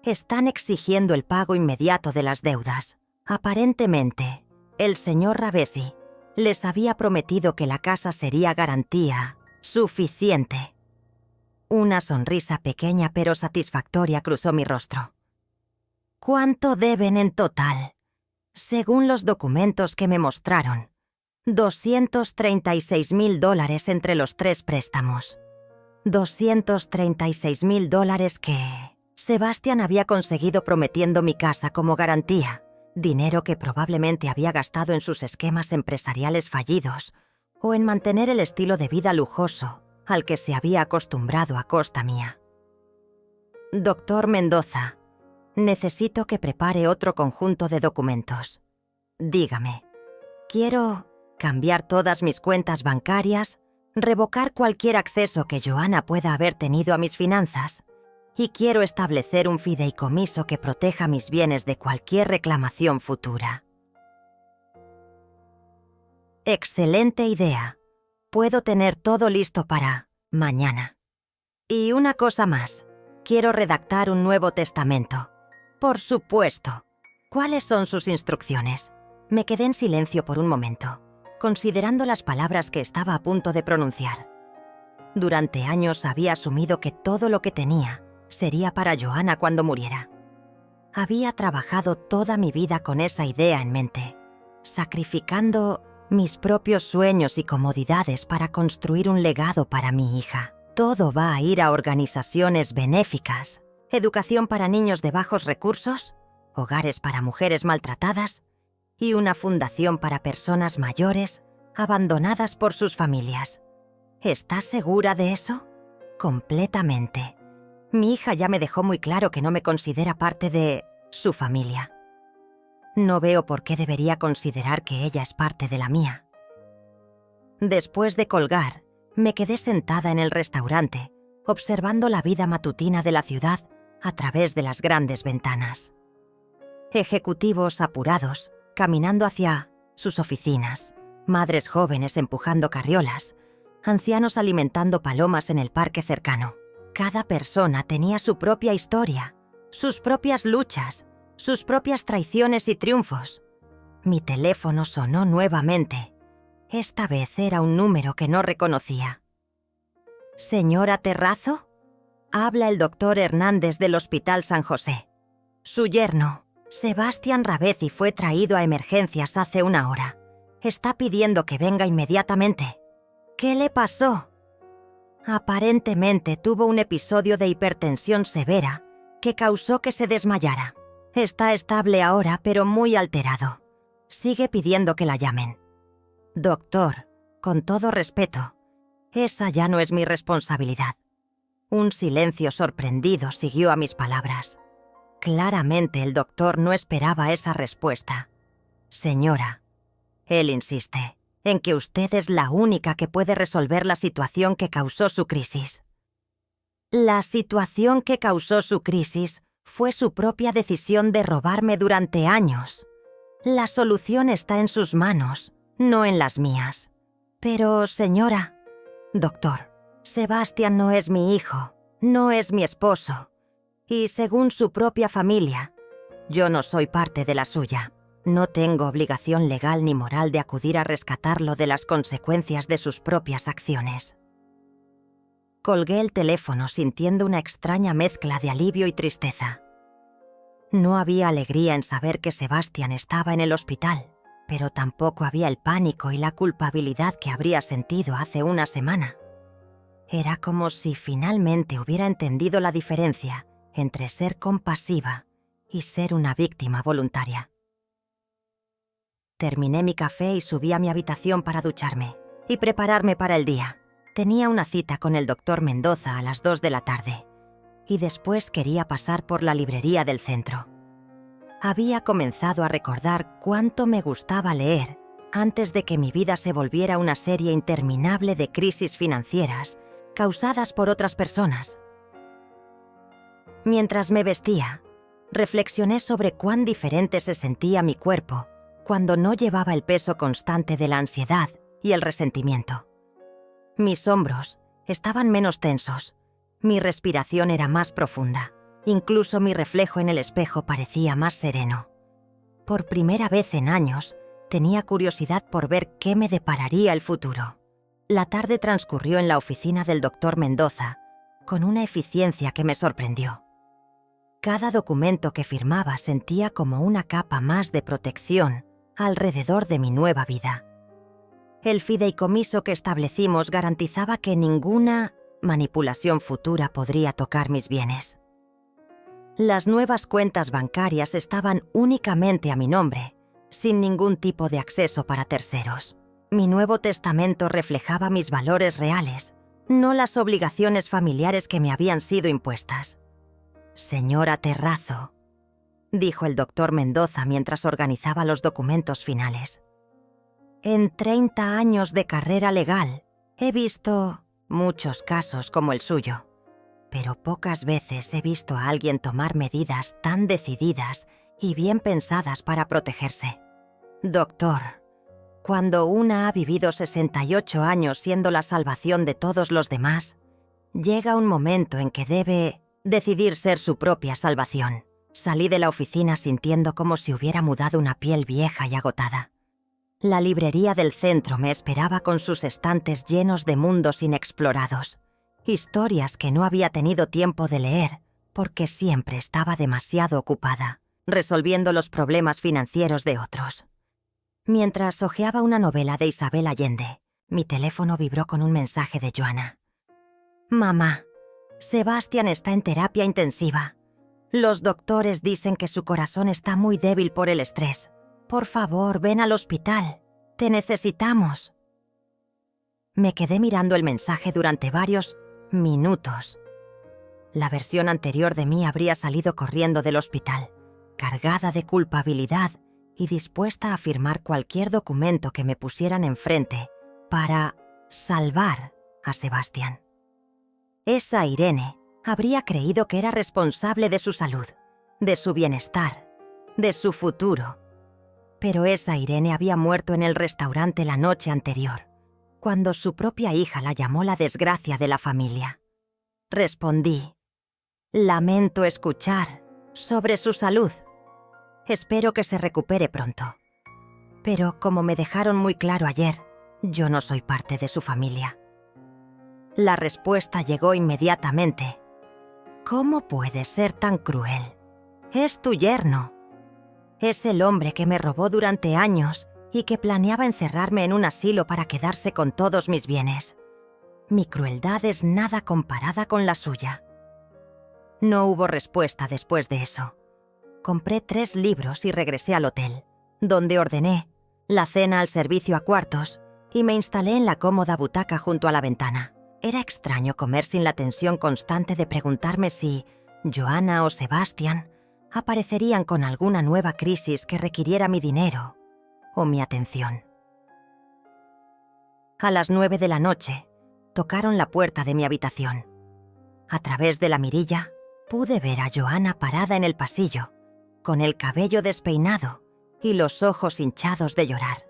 Están exigiendo el pago inmediato de las deudas. Aparentemente, el señor Ravesi les había prometido que la casa sería garantía suficiente. Una sonrisa pequeña pero satisfactoria cruzó mi rostro. ¿Cuánto deben en total? Según los documentos que me mostraron, $236,000 entre los 3 préstamos. $236,000 que Sebastian había conseguido prometiendo mi casa como garantía, dinero que probablemente había gastado en sus esquemas empresariales fallidos o en mantener el estilo de vida lujoso al que se había acostumbrado a costa mía. Doctor Mendoza, necesito que prepare otro conjunto de documentos. Dígame, quiero cambiar todas mis cuentas bancarias, revocar cualquier acceso que Joanna pueda haber tenido a mis finanzas y quiero establecer un fideicomiso que proteja mis bienes de cualquier reclamación futura. Excelente idea. Puedo tener todo listo para mañana. Y una cosa más. Quiero redactar un nuevo testamento. Por supuesto. ¿Cuáles son sus instrucciones? Me quedé en silencio por un momento, considerando las palabras que estaba a punto de pronunciar. Durante años había asumido que todo lo que tenía sería para Joanna cuando muriera. Había trabajado toda mi vida con esa idea en mente, sacrificando mis propios sueños y comodidades para construir un legado para mi hija. Todo va a ir a organizaciones benéficas, educación para niños de bajos recursos, hogares para mujeres maltratadas y una fundación para personas mayores abandonadas por sus familias. ¿Estás segura de eso? Completamente. Mi hija ya me dejó muy claro que no me considera parte de su familia. No veo por qué debería considerar que ella es parte de la mía. Después de colgar, me quedé sentada en el restaurante, observando la vida matutina de la ciudad a través de las grandes ventanas. Ejecutivos apurados, caminando hacia sus oficinas, madres jóvenes empujando carriolas, ancianos alimentando palomas en el parque cercano. Cada persona tenía su propia historia, sus propias luchas, sus propias traiciones y triunfos. Mi teléfono sonó nuevamente. Esta vez era un número que no reconocía. ¿Señora Terrazo? Habla el doctor Hernández del Hospital San José. Su yerno, Sebastián Rabezi, fue traído a emergencias hace una hora. Está pidiendo que venga inmediatamente. ¿Qué le pasó? Aparentemente tuvo un episodio de hipertensión severa que causó que se desmayara. Está estable ahora, pero muy alterado. Sigue pidiendo que la llamen. Doctor, con todo respeto, esa ya no es mi responsabilidad. Un silencio sorprendido siguió a mis palabras. Claramente el doctor no esperaba esa respuesta. Señora, él insiste en que usted es la única que puede resolver la situación que causó su crisis. La situación que causó su crisis fue su propia decisión de robarme durante años. La solución está en sus manos, no en las mías. Pero, señora, doctor, Sebastián no es mi hijo, no es mi esposo. Y según su propia familia, yo no soy parte de la suya. No tengo obligación legal ni moral de acudir a rescatarlo de las consecuencias de sus propias acciones. Colgué el teléfono sintiendo una extraña mezcla de alivio y tristeza. No había alegría en saber que Sebastián estaba en el hospital, pero tampoco había el pánico y la culpabilidad que habría sentido hace una semana. Era como si finalmente hubiera entendido la diferencia entre ser compasiva y ser una víctima voluntaria. Terminé mi café y subí a mi habitación para ducharme y prepararme para el día. Tenía una cita con el doctor Mendoza a las 2 de la tarde y después quería pasar por la librería del centro. Había comenzado a recordar cuánto me gustaba leer antes de que mi vida se volviera una serie interminable de crisis financieras causadas por otras personas. Mientras me vestía, reflexioné sobre cuán diferente se sentía mi cuerpo cuando no llevaba el peso constante de la ansiedad y el resentimiento. Mis hombros estaban menos tensos, mi respiración era más profunda, incluso mi reflejo en el espejo parecía más sereno. Por primera vez en años, tenía curiosidad por ver qué me depararía el futuro. La tarde transcurrió en la oficina del doctor Mendoza, con una eficiencia que me sorprendió. Cada documento que firmaba sentía como una capa más de protección alrededor de mi nueva vida. El fideicomiso que establecimos garantizaba que ninguna manipulación futura podría tocar mis bienes. Las nuevas cuentas bancarias estaban únicamente a mi nombre, sin ningún tipo de acceso para terceros. Mi nuevo testamento reflejaba mis valores reales, no las obligaciones familiares que me habían sido impuestas. Señora Terrazo, dijo el doctor Mendoza mientras organizaba los documentos finales. En 30 años de carrera legal, he visto muchos casos como el suyo, pero pocas veces he visto a alguien tomar medidas tan decididas y bien pensadas para protegerse. Doctor, cuando una ha vivido 68 años siendo la salvación de todos los demás, llega un momento en que debe decidir ser su propia salvación. Salí de la oficina sintiendo como si hubiera mudado una piel vieja y agotada. La librería del centro me esperaba con sus estantes llenos de mundos inexplorados, historias que no había tenido tiempo de leer porque siempre estaba demasiado ocupada, resolviendo los problemas financieros de otros. Mientras hojeaba una novela de Isabel Allende, mi teléfono vibró con un mensaje de Joana. «Mamá, Sebastián está en terapia intensiva. Los doctores dicen que su corazón está muy débil por el estrés. Por favor, ven al hospital. Te necesitamos». Me quedé mirando el mensaje durante varios minutos. La versión anterior de mí habría salido corriendo del hospital, cargada de culpabilidad y dispuesta a firmar cualquier documento que me pusieran enfrente para salvar a Sebastián. Esa Irene habría creído que era responsable de su salud, de su bienestar, de su futuro. Pero esa Irene había muerto en el restaurante la noche anterior, cuando su propia hija la llamó la desgracia de la familia. Respondí: «Lamento escuchar sobre su salud. Espero que se recupere pronto. Pero como me dejaron muy claro ayer, yo no soy parte de su familia». La respuesta llegó inmediatamente. ¿Cómo puedes ser tan cruel? Es tu yerno. Es el hombre que me robó durante años y que planeaba encerrarme en un asilo para quedarse con todos mis bienes. Mi crueldad es nada comparada con la suya. No hubo respuesta después de eso. Compré 3 libros y regresé al hotel, donde ordené la cena al servicio a cuartos y me instalé en la cómoda butaca junto a la ventana. Era extraño comer sin la tensión constante de preguntarme si Joanna o Sebastian aparecerían con alguna nueva crisis que requiriera mi dinero o mi atención. A las 9 de la noche, tocaron la puerta de mi habitación. A través de la mirilla, pude ver a Joanna parada en el pasillo, con el cabello despeinado y los ojos hinchados de llorar.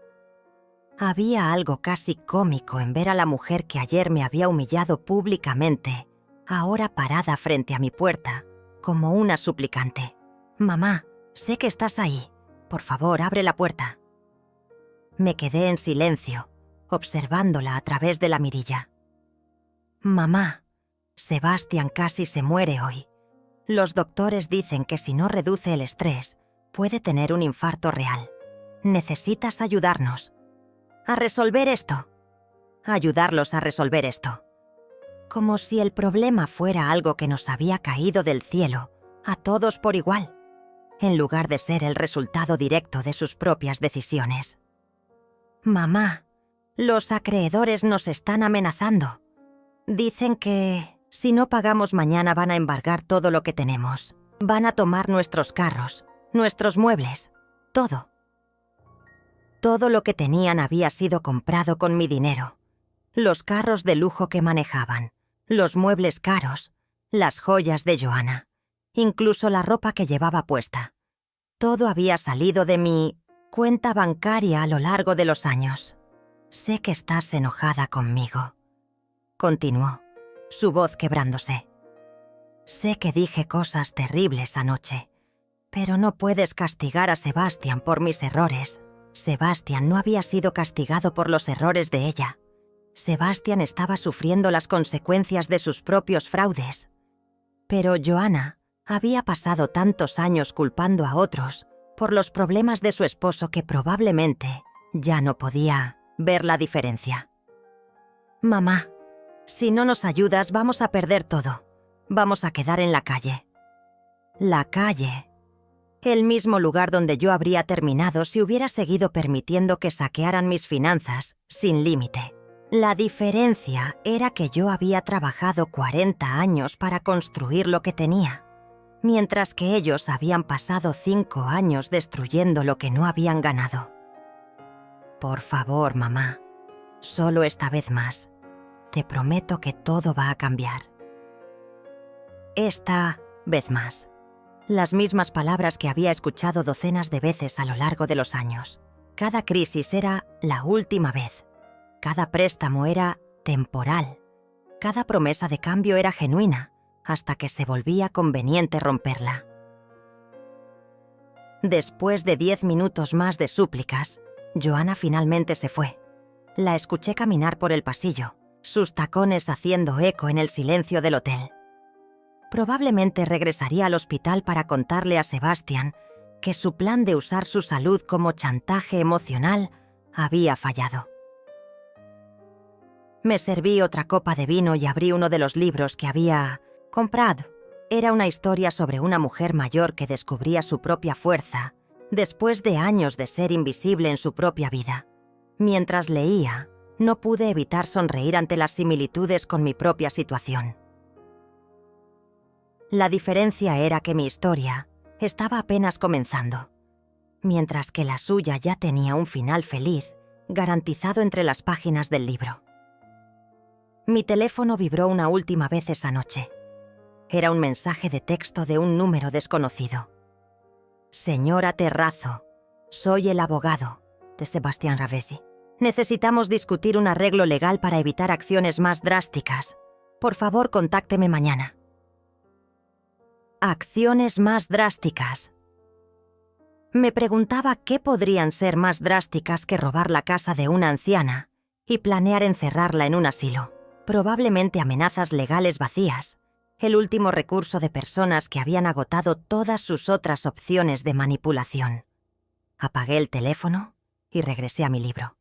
Había algo casi cómico en ver a la mujer que ayer me había humillado públicamente, ahora parada frente a mi puerta, como una suplicante. «Mamá, sé que estás ahí. Por favor, abre la puerta». Me quedé en silencio, observándola a través de la mirilla. «Mamá, Sebastian casi se muere hoy. Los doctores dicen que si no reduce el estrés, puede tener un infarto real. Necesitas ayudarnos a resolver esto. Ayudarlos a resolver esto». Como si el problema fuera algo que nos había caído del cielo, a todos por igual, en lugar de ser el resultado directo de sus propias decisiones. «Mamá, los acreedores nos están amenazando. Dicen que si no pagamos mañana van a embargar todo lo que tenemos. Van a tomar nuestros carros, nuestros muebles, todo. Todo lo que tenían había sido comprado con mi dinero. Los carros de lujo que manejaban, los muebles caros, las joyas de Joanna, incluso la ropa que llevaba puesta. Todo había salido de mi cuenta bancaria a lo largo de los años. Sé que estás enojada conmigo», continuó, su voz quebrándose. «Sé que dije cosas terribles anoche, pero no puedes castigar a Sebastian por mis errores. Sebastian no había sido castigado por los errores de ella. Sebastian estaba sufriendo las consecuencias de sus propios fraudes. Pero Joanna había pasado tantos años culpando a otros por los problemas de su esposo que probablemente ya no podía ver la diferencia. «Mamá, si no nos ayudas vamos a perder todo. Vamos a quedar en la calle». La calle. El mismo lugar donde yo habría terminado si hubiera seguido permitiendo que saquearan mis finanzas sin límite. La diferencia era que yo había trabajado 40 años para construir lo que tenía, mientras que ellos habían pasado 5 años destruyendo lo que no habían ganado. «Por favor, mamá, solo esta vez más. Te prometo que todo va a cambiar». Esta vez más. Las mismas palabras que había escuchado docenas de veces a lo largo de los años. Cada crisis era la última vez. Cada préstamo era temporal. Cada promesa de cambio era genuina, hasta que se volvía conveniente romperla. Después de 10 minutos más de súplicas, Joanna finalmente se fue. La escuché caminar por el pasillo, sus tacones haciendo eco en el silencio del hotel. Probablemente regresaría al hospital para contarle a Sebastian que su plan de usar su salud como chantaje emocional había fallado. Me serví otra copa de vino y abrí uno de los libros que había comprado. Era una historia sobre una mujer mayor que descubría su propia fuerza después de años de ser invisible en su propia vida. Mientras leía, no pude evitar sonreír ante las similitudes con mi propia situación. La diferencia era que mi historia estaba apenas comenzando, mientras que la suya ya tenía un final feliz garantizado entre las páginas del libro. Mi teléfono vibró una última vez esa noche. Era un mensaje de texto de un número desconocido. «Señora Terrazzo, soy el abogado de Sebastian Ravesi. Necesitamos discutir un arreglo legal para evitar acciones más drásticas. Por favor, contácteme mañana». Acciones más drásticas. Me preguntaba qué podrían ser más drásticas que robar la casa de una anciana y planear encerrarla en un asilo. probablemente amenazas legales vacías, el último recurso de personas que habían agotado todas sus otras opciones de manipulación. Apagué el teléfono y regresé a mi libro.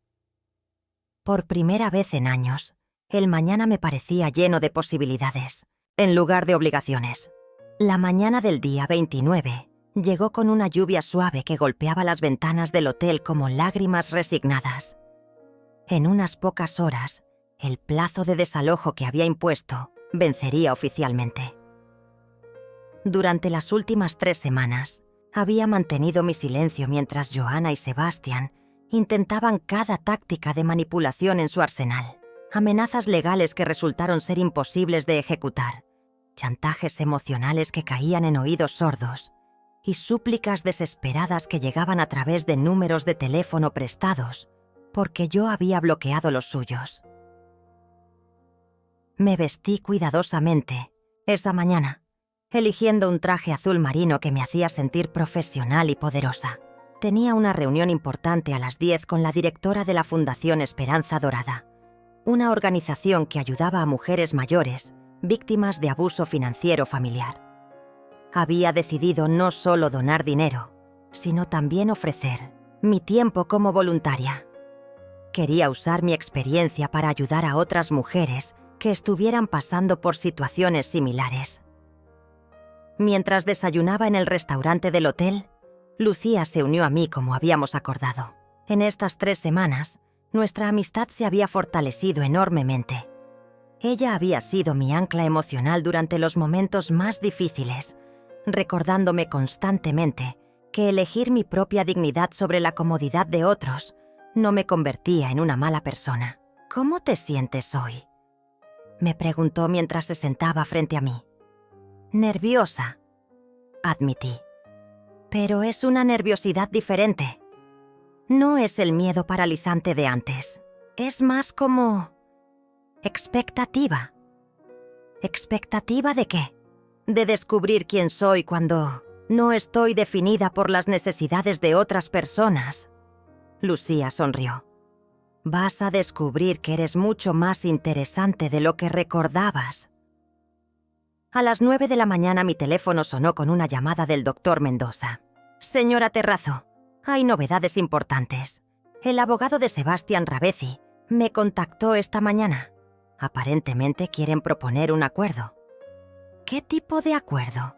Por primera vez en años, el mañana me parecía lleno de posibilidades, en lugar de obligaciones. La mañana del día 29 llegó con una lluvia suave que golpeaba las ventanas del hotel como lágrimas resignadas. En unas pocas horas, el plazo de desalojo que había impuesto vencería oficialmente. Durante las últimas 3 semanas, había mantenido mi silencio mientras Joanna y Sebastian intentaban cada táctica de manipulación en su arsenal. Amenazas legales que resultaron ser imposibles de ejecutar, chantajes emocionales que caían en oídos sordos y súplicas desesperadas que llegaban a través de números de teléfono prestados porque yo había bloqueado los suyos. Me vestí cuidadosamente esa mañana, eligiendo un traje azul marino que me hacía sentir profesional y poderosa. Tenía una reunión importante a las 10 con la directora de la Fundación Esperanza Dorada, una organización que ayudaba a mujeres mayores víctimas de abuso financiero familiar. Había decidido no solo donar dinero, sino también ofrecer mi tiempo como voluntaria. Quería usar mi experiencia para ayudar a otras mujeres que estuvieran pasando por situaciones similares. Mientras desayunaba en el restaurante del hotel, Lucía se unió a mí como habíamos acordado. En estas 3 semanas, nuestra amistad se había fortalecido enormemente. Ella había sido mi ancla emocional durante los momentos más difíciles, recordándome constantemente que elegir mi propia dignidad sobre la comodidad de otros no me convertía en una mala persona. ¿Cómo te sientes hoy?, me preguntó mientras se sentaba frente a mí. Nerviosa, admití. Pero es una nerviosidad diferente. No es el miedo paralizante de antes. Es más como expectativa. ¿Expectativa de qué? De descubrir quién soy cuando no estoy definida por las necesidades de otras personas. Lucía sonrió. Vas a descubrir que eres mucho más interesante de lo que recordabas. A las 9 de la mañana mi teléfono sonó con una llamada del doctor Mendoza. Señora Terrazo, hay novedades importantes. El abogado de Sebastián Ravezi me contactó esta mañana. Aparentemente quieren proponer un acuerdo. ¿Qué tipo de acuerdo?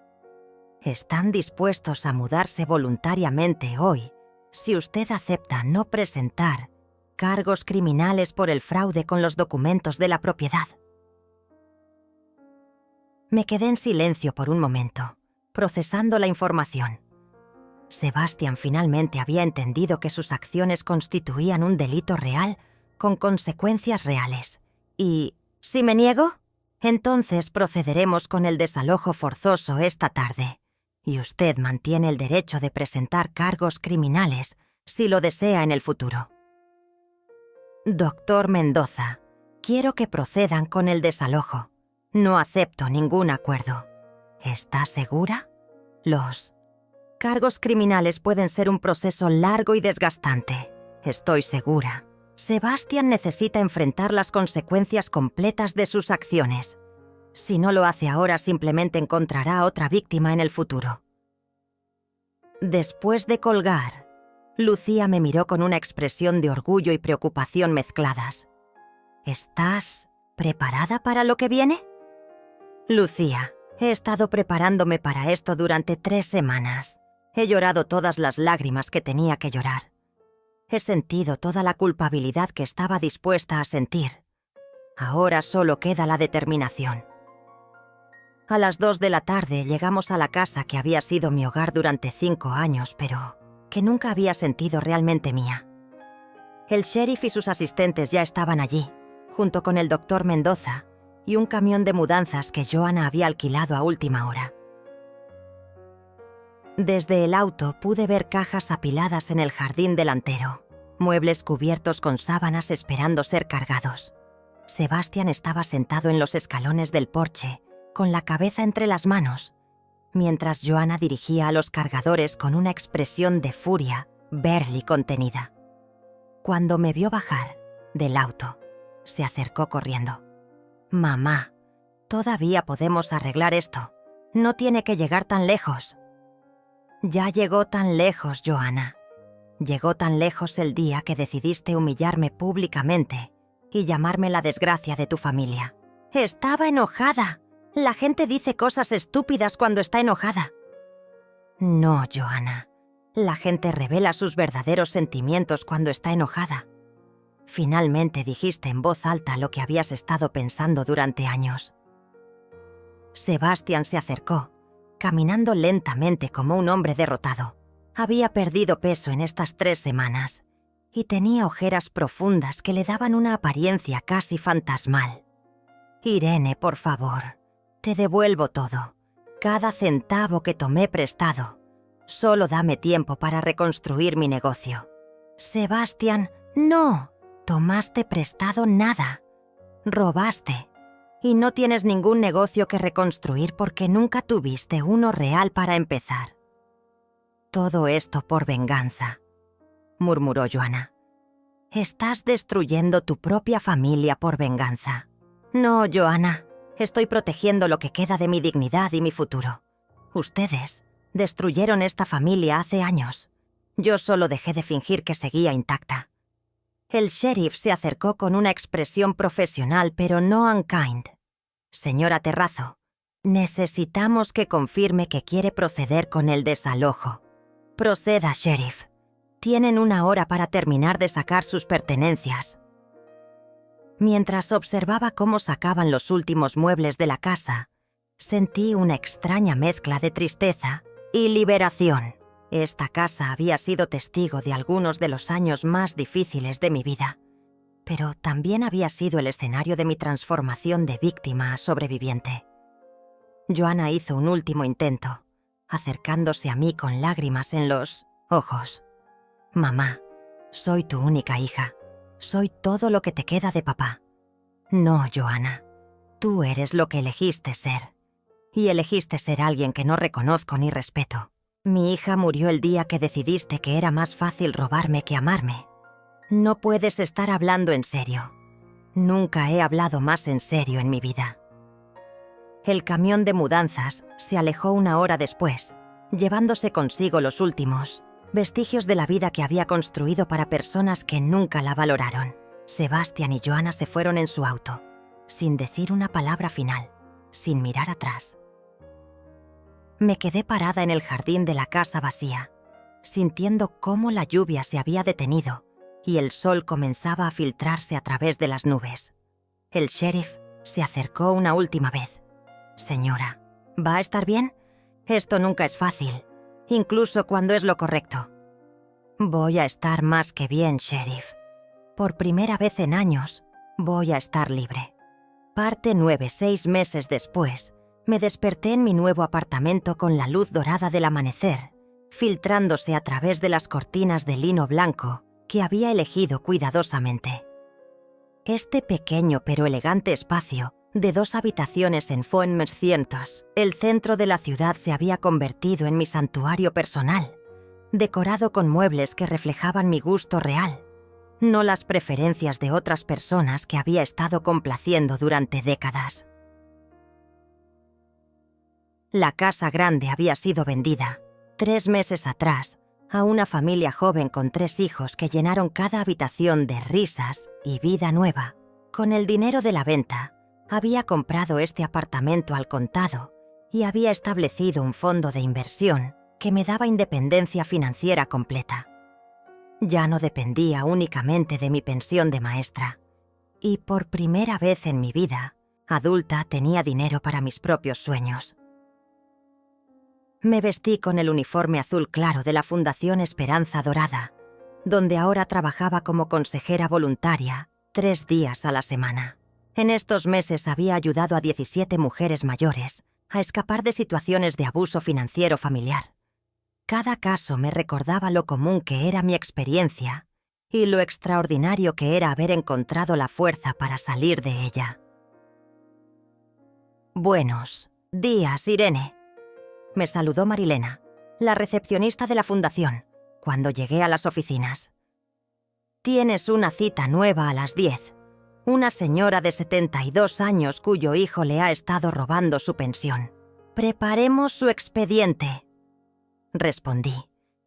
Están dispuestos a mudarse voluntariamente hoy si usted acepta no presentar cargos criminales por el fraude con los documentos de la propiedad. Me quedé en silencio por un momento, procesando la información. Sebastián finalmente había entendido que sus acciones constituían un delito real con consecuencias reales. Y, ¿si me niego? Entonces procederemos con el desalojo forzoso esta tarde. Y usted mantiene el derecho de presentar cargos criminales si lo desea en el futuro. Doctor Mendoza, quiero que procedan con el desalojo. No acepto ningún acuerdo. ¿Está segura? Los cargos criminales pueden ser un proceso largo y desgastante. Estoy segura. Sebastián necesita enfrentar las consecuencias completas de sus acciones. Si no lo hace ahora, simplemente encontrará otra víctima en el futuro. Después de colgar, Lucía me miró con una expresión de orgullo y preocupación mezcladas. ¿Estás preparada para lo que viene? Lucía, he estado preparándome para esto durante 3 semanas. He llorado todas las lágrimas que tenía que llorar. He sentido toda la culpabilidad que estaba dispuesta a sentir. Ahora solo queda la determinación. A las 2 de la tarde llegamos a la casa que había sido mi hogar durante 5 años, pero que nunca había sentido realmente mía. El sheriff y sus asistentes ya estaban allí, junto con el doctor Mendoza y un camión de mudanzas que Joanna había alquilado a última hora. Desde el auto pude ver cajas apiladas en el jardín delantero, muebles cubiertos con sábanas esperando ser cargados. Sebastián estaba sentado en los escalones del porche, con la cabeza entre las manos, mientras Joanna dirigía a los cargadores con una expresión de furia barely contenida. Cuando me vio bajar del auto, se acercó corriendo. Mamá, todavía podemos arreglar esto. No tiene que llegar tan lejos. Ya llegó tan lejos, Joanna. Llegó tan lejos el día que decidiste humillarme públicamente y llamarme la desgracia de tu familia. Estaba enojada. La gente dice cosas estúpidas cuando está enojada. No, Joanna. La gente revela sus verdaderos sentimientos cuando está enojada. Finalmente dijiste en voz alta lo que habías estado pensando durante años. Sebastian se acercó, caminando lentamente como un hombre derrotado. Había perdido peso en estas 3 semanas y tenía ojeras profundas que le daban una apariencia casi fantasmal. Irene, por favor, te devuelvo todo. Cada centavo que tomé prestado. Solo dame tiempo para reconstruir mi negocio. Sebastian, no. Tomaste prestado nada. Robaste. Y no tienes ningún negocio que reconstruir porque nunca tuviste uno real para empezar. Todo esto por venganza, murmuró Joanna. Estás destruyendo tu propia familia por venganza. No, Joanna, estoy protegiendo lo que queda de mi dignidad y mi futuro. Ustedes destruyeron esta familia hace años. Yo solo dejé de fingir que seguía intacta. El sheriff se acercó con una expresión profesional, pero no unkind. Señora Terrazo, necesitamos que confirme que quiere proceder con el desalojo. Proceda, sheriff. Tienen 1 hora para terminar de sacar sus pertenencias. Mientras observaba cómo sacaban los últimos muebles de la casa, sentí una extraña mezcla de tristeza y liberación. Esta casa había sido testigo de algunos de los años más difíciles de mi vida, pero también había sido el escenario de mi transformación de víctima a sobreviviente. Joanna hizo un último intento, acercándose a mí con lágrimas en los ojos. Mamá, soy tu única hija. Soy todo lo que te queda de papá. No, Joanna, tú eres lo que elegiste ser. Y elegiste ser alguien que no reconozco ni respeto. Mi hija murió el día que decidiste que era más fácil robarme que amarme. No puedes estar hablando en serio. Nunca he hablado más en serio en mi vida. El camión de mudanzas se alejó 1 hora después, llevándose consigo los últimos vestigios de la vida que había construido para personas que nunca la valoraron. Sebastian y Joanna se fueron en su auto, sin decir una palabra final, sin mirar atrás. Me quedé parada en el jardín de la casa vacía, sintiendo cómo la lluvia se había detenido y el sol comenzaba a filtrarse a través de las nubes. El sheriff se acercó una última vez. Señora, ¿va a estar bien? Esto nunca es fácil, incluso cuando es lo correcto. Voy a estar más que bien, sheriff. Por primera vez en años, voy a estar libre. Parte 9, 6 meses después, me desperté en mi nuevo apartamento con la luz dorada del amanecer, filtrándose a través de las cortinas de lino blanco que había elegido cuidadosamente. Este pequeño pero elegante espacio de 2 habitaciones en Font-Mercientos, el centro de la ciudad, se había convertido en mi santuario personal, decorado con muebles que reflejaban mi gusto real, no las preferencias de otras personas que había estado complaciendo durante décadas. La casa grande había sido vendida 3 meses atrás a una familia joven con 3 hijos que llenaron cada habitación de risas y vida nueva. Con el dinero de la venta, había comprado este apartamento al contado y había establecido un fondo de inversión que me daba independencia financiera completa. Ya no dependía únicamente de mi pensión de maestra y por primera vez en mi vida adulta tenía dinero para mis propios sueños. Me vestí con el uniforme azul claro de la Fundación Esperanza Dorada, donde ahora trabajaba como consejera voluntaria 3 días a la semana. En estos meses había ayudado a 17 mujeres mayores a escapar de situaciones de abuso financiero familiar. Cada caso me recordaba lo común que era mi experiencia y lo extraordinario que era haber encontrado la fuerza para salir de ella. Buenos días, Irene. Me saludó Marilena, la recepcionista de la fundación, cuando llegué a las oficinas. Tienes una cita nueva a las 10. una señora de 72 años cuyo hijo le ha estado robando su pensión. Preparemos su expediente, respondí,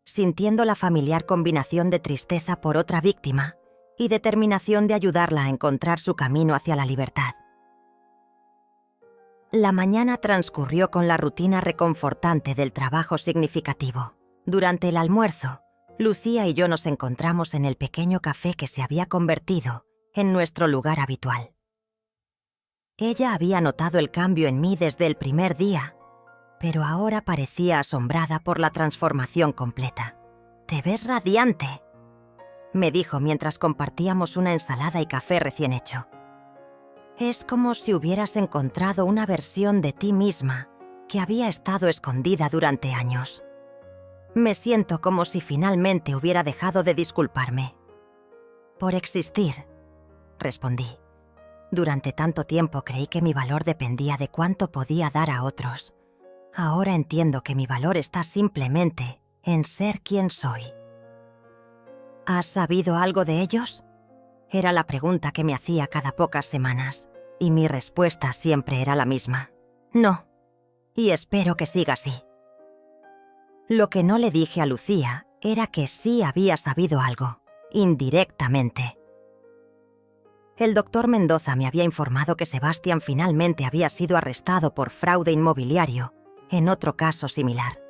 sintiendo la familiar combinación de tristeza por otra víctima y determinación de ayudarla a encontrar su camino hacia la libertad. La mañana transcurrió con la rutina reconfortante del trabajo significativo. Durante el almuerzo, Lucía y yo nos encontramos en el pequeño café que se había convertido en nuestro lugar habitual. Ella había notado el cambio en mí desde el primer día, pero ahora parecía asombrada por la transformación completa. «Te ves radiante», me dijo mientras compartíamos una ensalada y café recién hecho. «Es como si hubieras encontrado una versión de ti misma que había estado escondida durante años. Me siento como si finalmente hubiera dejado de disculparme». «Por existir», respondí. «Durante tanto tiempo creí que mi valor dependía de cuánto podía dar a otros. Ahora entiendo que mi valor está simplemente en ser quien soy». «¿Has sabido algo de ellos?», era la pregunta que me hacía cada pocas semanas, y mi respuesta siempre era la misma. «No, y espero que siga así». Lo que no le dije a Lucía era que sí había sabido algo, indirectamente. El doctor Mendoza me había informado que Sebastián finalmente había sido arrestado por fraude inmobiliario en otro caso similar.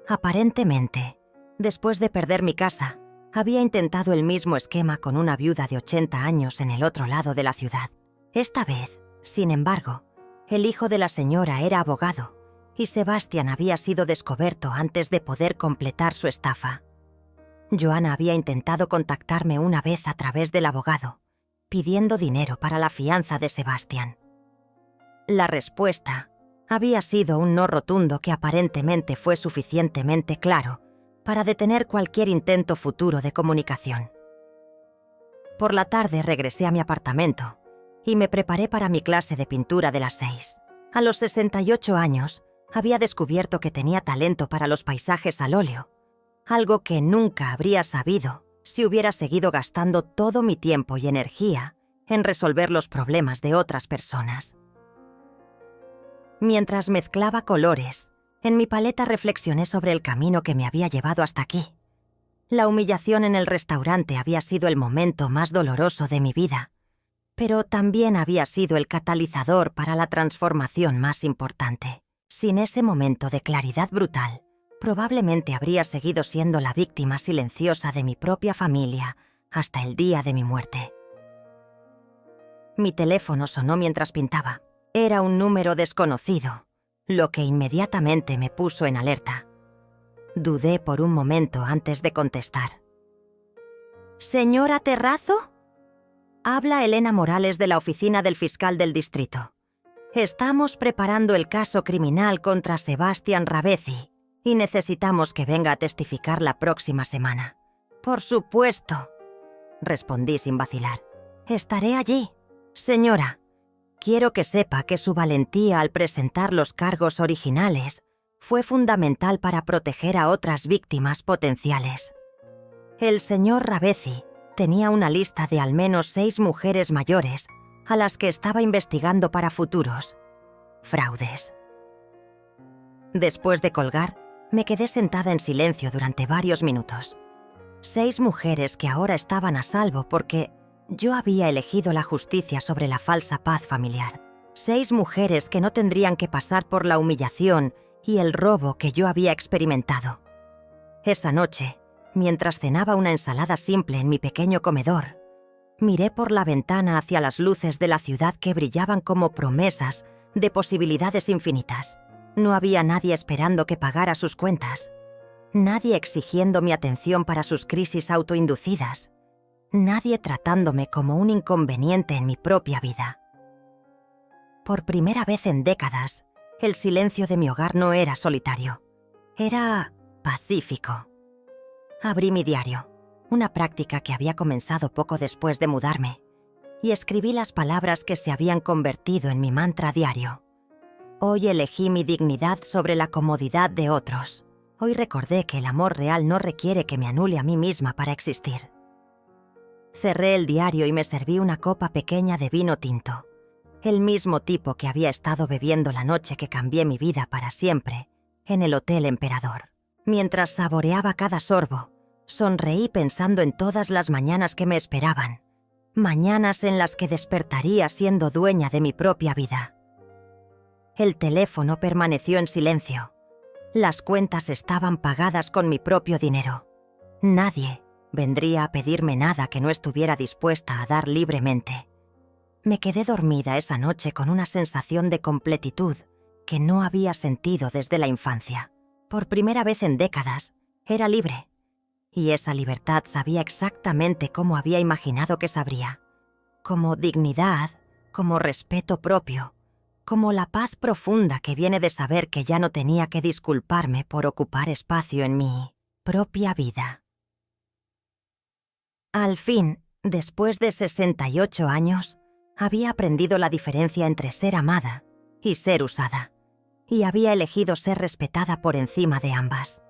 Aparentemente, después de perder mi casa, había intentado el mismo esquema con una viuda de 80 años en el otro lado de la ciudad. Esta vez, sin embargo, el hijo de la señora era abogado y Sebastián había sido descubierto antes de poder completar su estafa. Joana había intentado contactarme una vez a través del abogado, pidiendo dinero para la fianza de Sebastián. La respuesta había sido un no rotundo que aparentemente fue suficientemente claro para detener cualquier intento futuro de comunicación. Por la tarde regresé a mi apartamento y me preparé para mi clase de pintura de las 6. A los 68 años, había descubierto que tenía talento para los paisajes al óleo, algo que nunca habría sabido si hubiera seguido gastando todo mi tiempo y energía en resolver los problemas de otras personas. Mientras mezclaba colores, en mi paleta reflexioné sobre el camino que me había llevado hasta aquí. La humillación en el restaurante había sido el momento más doloroso de mi vida, pero también había sido el catalizador para la transformación más importante. Sin ese momento de claridad brutal, probablemente habría seguido siendo la víctima silenciosa de mi propia familia hasta el día de mi muerte. Mi teléfono sonó mientras pintaba. Era un número desconocido, lo que inmediatamente me puso en alerta. Dudé por un momento antes de contestar. «¿Señora Terrazo?» Habla Elena Morales de la oficina del fiscal del distrito. Estamos preparando el caso criminal contra Sebastián Ravezzi y necesitamos que venga a testificar la próxima semana. «Por supuesto», respondí sin vacilar. «Estaré allí. Señora, quiero que sepa que su valentía al presentar los cargos originales fue fundamental para proteger a otras víctimas potenciales. El señor Ravezzi tenía una lista de al menos 6 mujeres mayores a las que estaba investigando para futuros fraudes». Después de colgar, me quedé sentada en silencio durante varios minutos. 6 mujeres que ahora estaban a salvo porque yo había elegido la justicia sobre la falsa paz familiar. 6 mujeres que no tendrían que pasar por la humillación y el robo que yo había experimentado. Esa noche, mientras cenaba una ensalada simple en mi pequeño comedor, miré por la ventana hacia las luces de la ciudad que brillaban como promesas de posibilidades infinitas. No había nadie esperando que pagara sus cuentas, nadie exigiendo mi atención para sus crisis autoinducidas, nadie tratándome como un inconveniente en mi propia vida. Por primera vez en décadas, el silencio de mi hogar no era solitario, era pacífico. Abrí mi diario, una práctica que había comenzado poco después de mudarme, y escribí las palabras que se habían convertido en mi mantra diario. Hoy elegí mi dignidad sobre la comodidad de otros. Hoy recordé que el amor real no requiere que me anule a mí misma para existir. Cerré el diario y me serví una copa pequeña de vino tinto, el mismo tipo que había estado bebiendo la noche que cambié mi vida para siempre en el Hotel Emperador. Mientras saboreaba cada sorbo, sonreí pensando en todas las mañanas que me esperaban, mañanas en las que despertaría siendo dueña de mi propia vida. El teléfono permaneció en silencio. Las cuentas estaban pagadas con mi propio dinero. Nadie vendría a pedirme nada que no estuviera dispuesta a dar libremente. Me quedé dormida esa noche con una sensación de completitud que no había sentido desde la infancia. Por primera vez en décadas, era libre. Y esa libertad sabía exactamente cómo había imaginado que sabría. Como dignidad, como respeto propio, como la paz profunda que viene de saber que ya no tenía que disculparme por ocupar espacio en mi propia vida. Al fin, después de 68 años, había aprendido la diferencia entre ser amada y ser usada, y había elegido ser respetada por encima de ambas.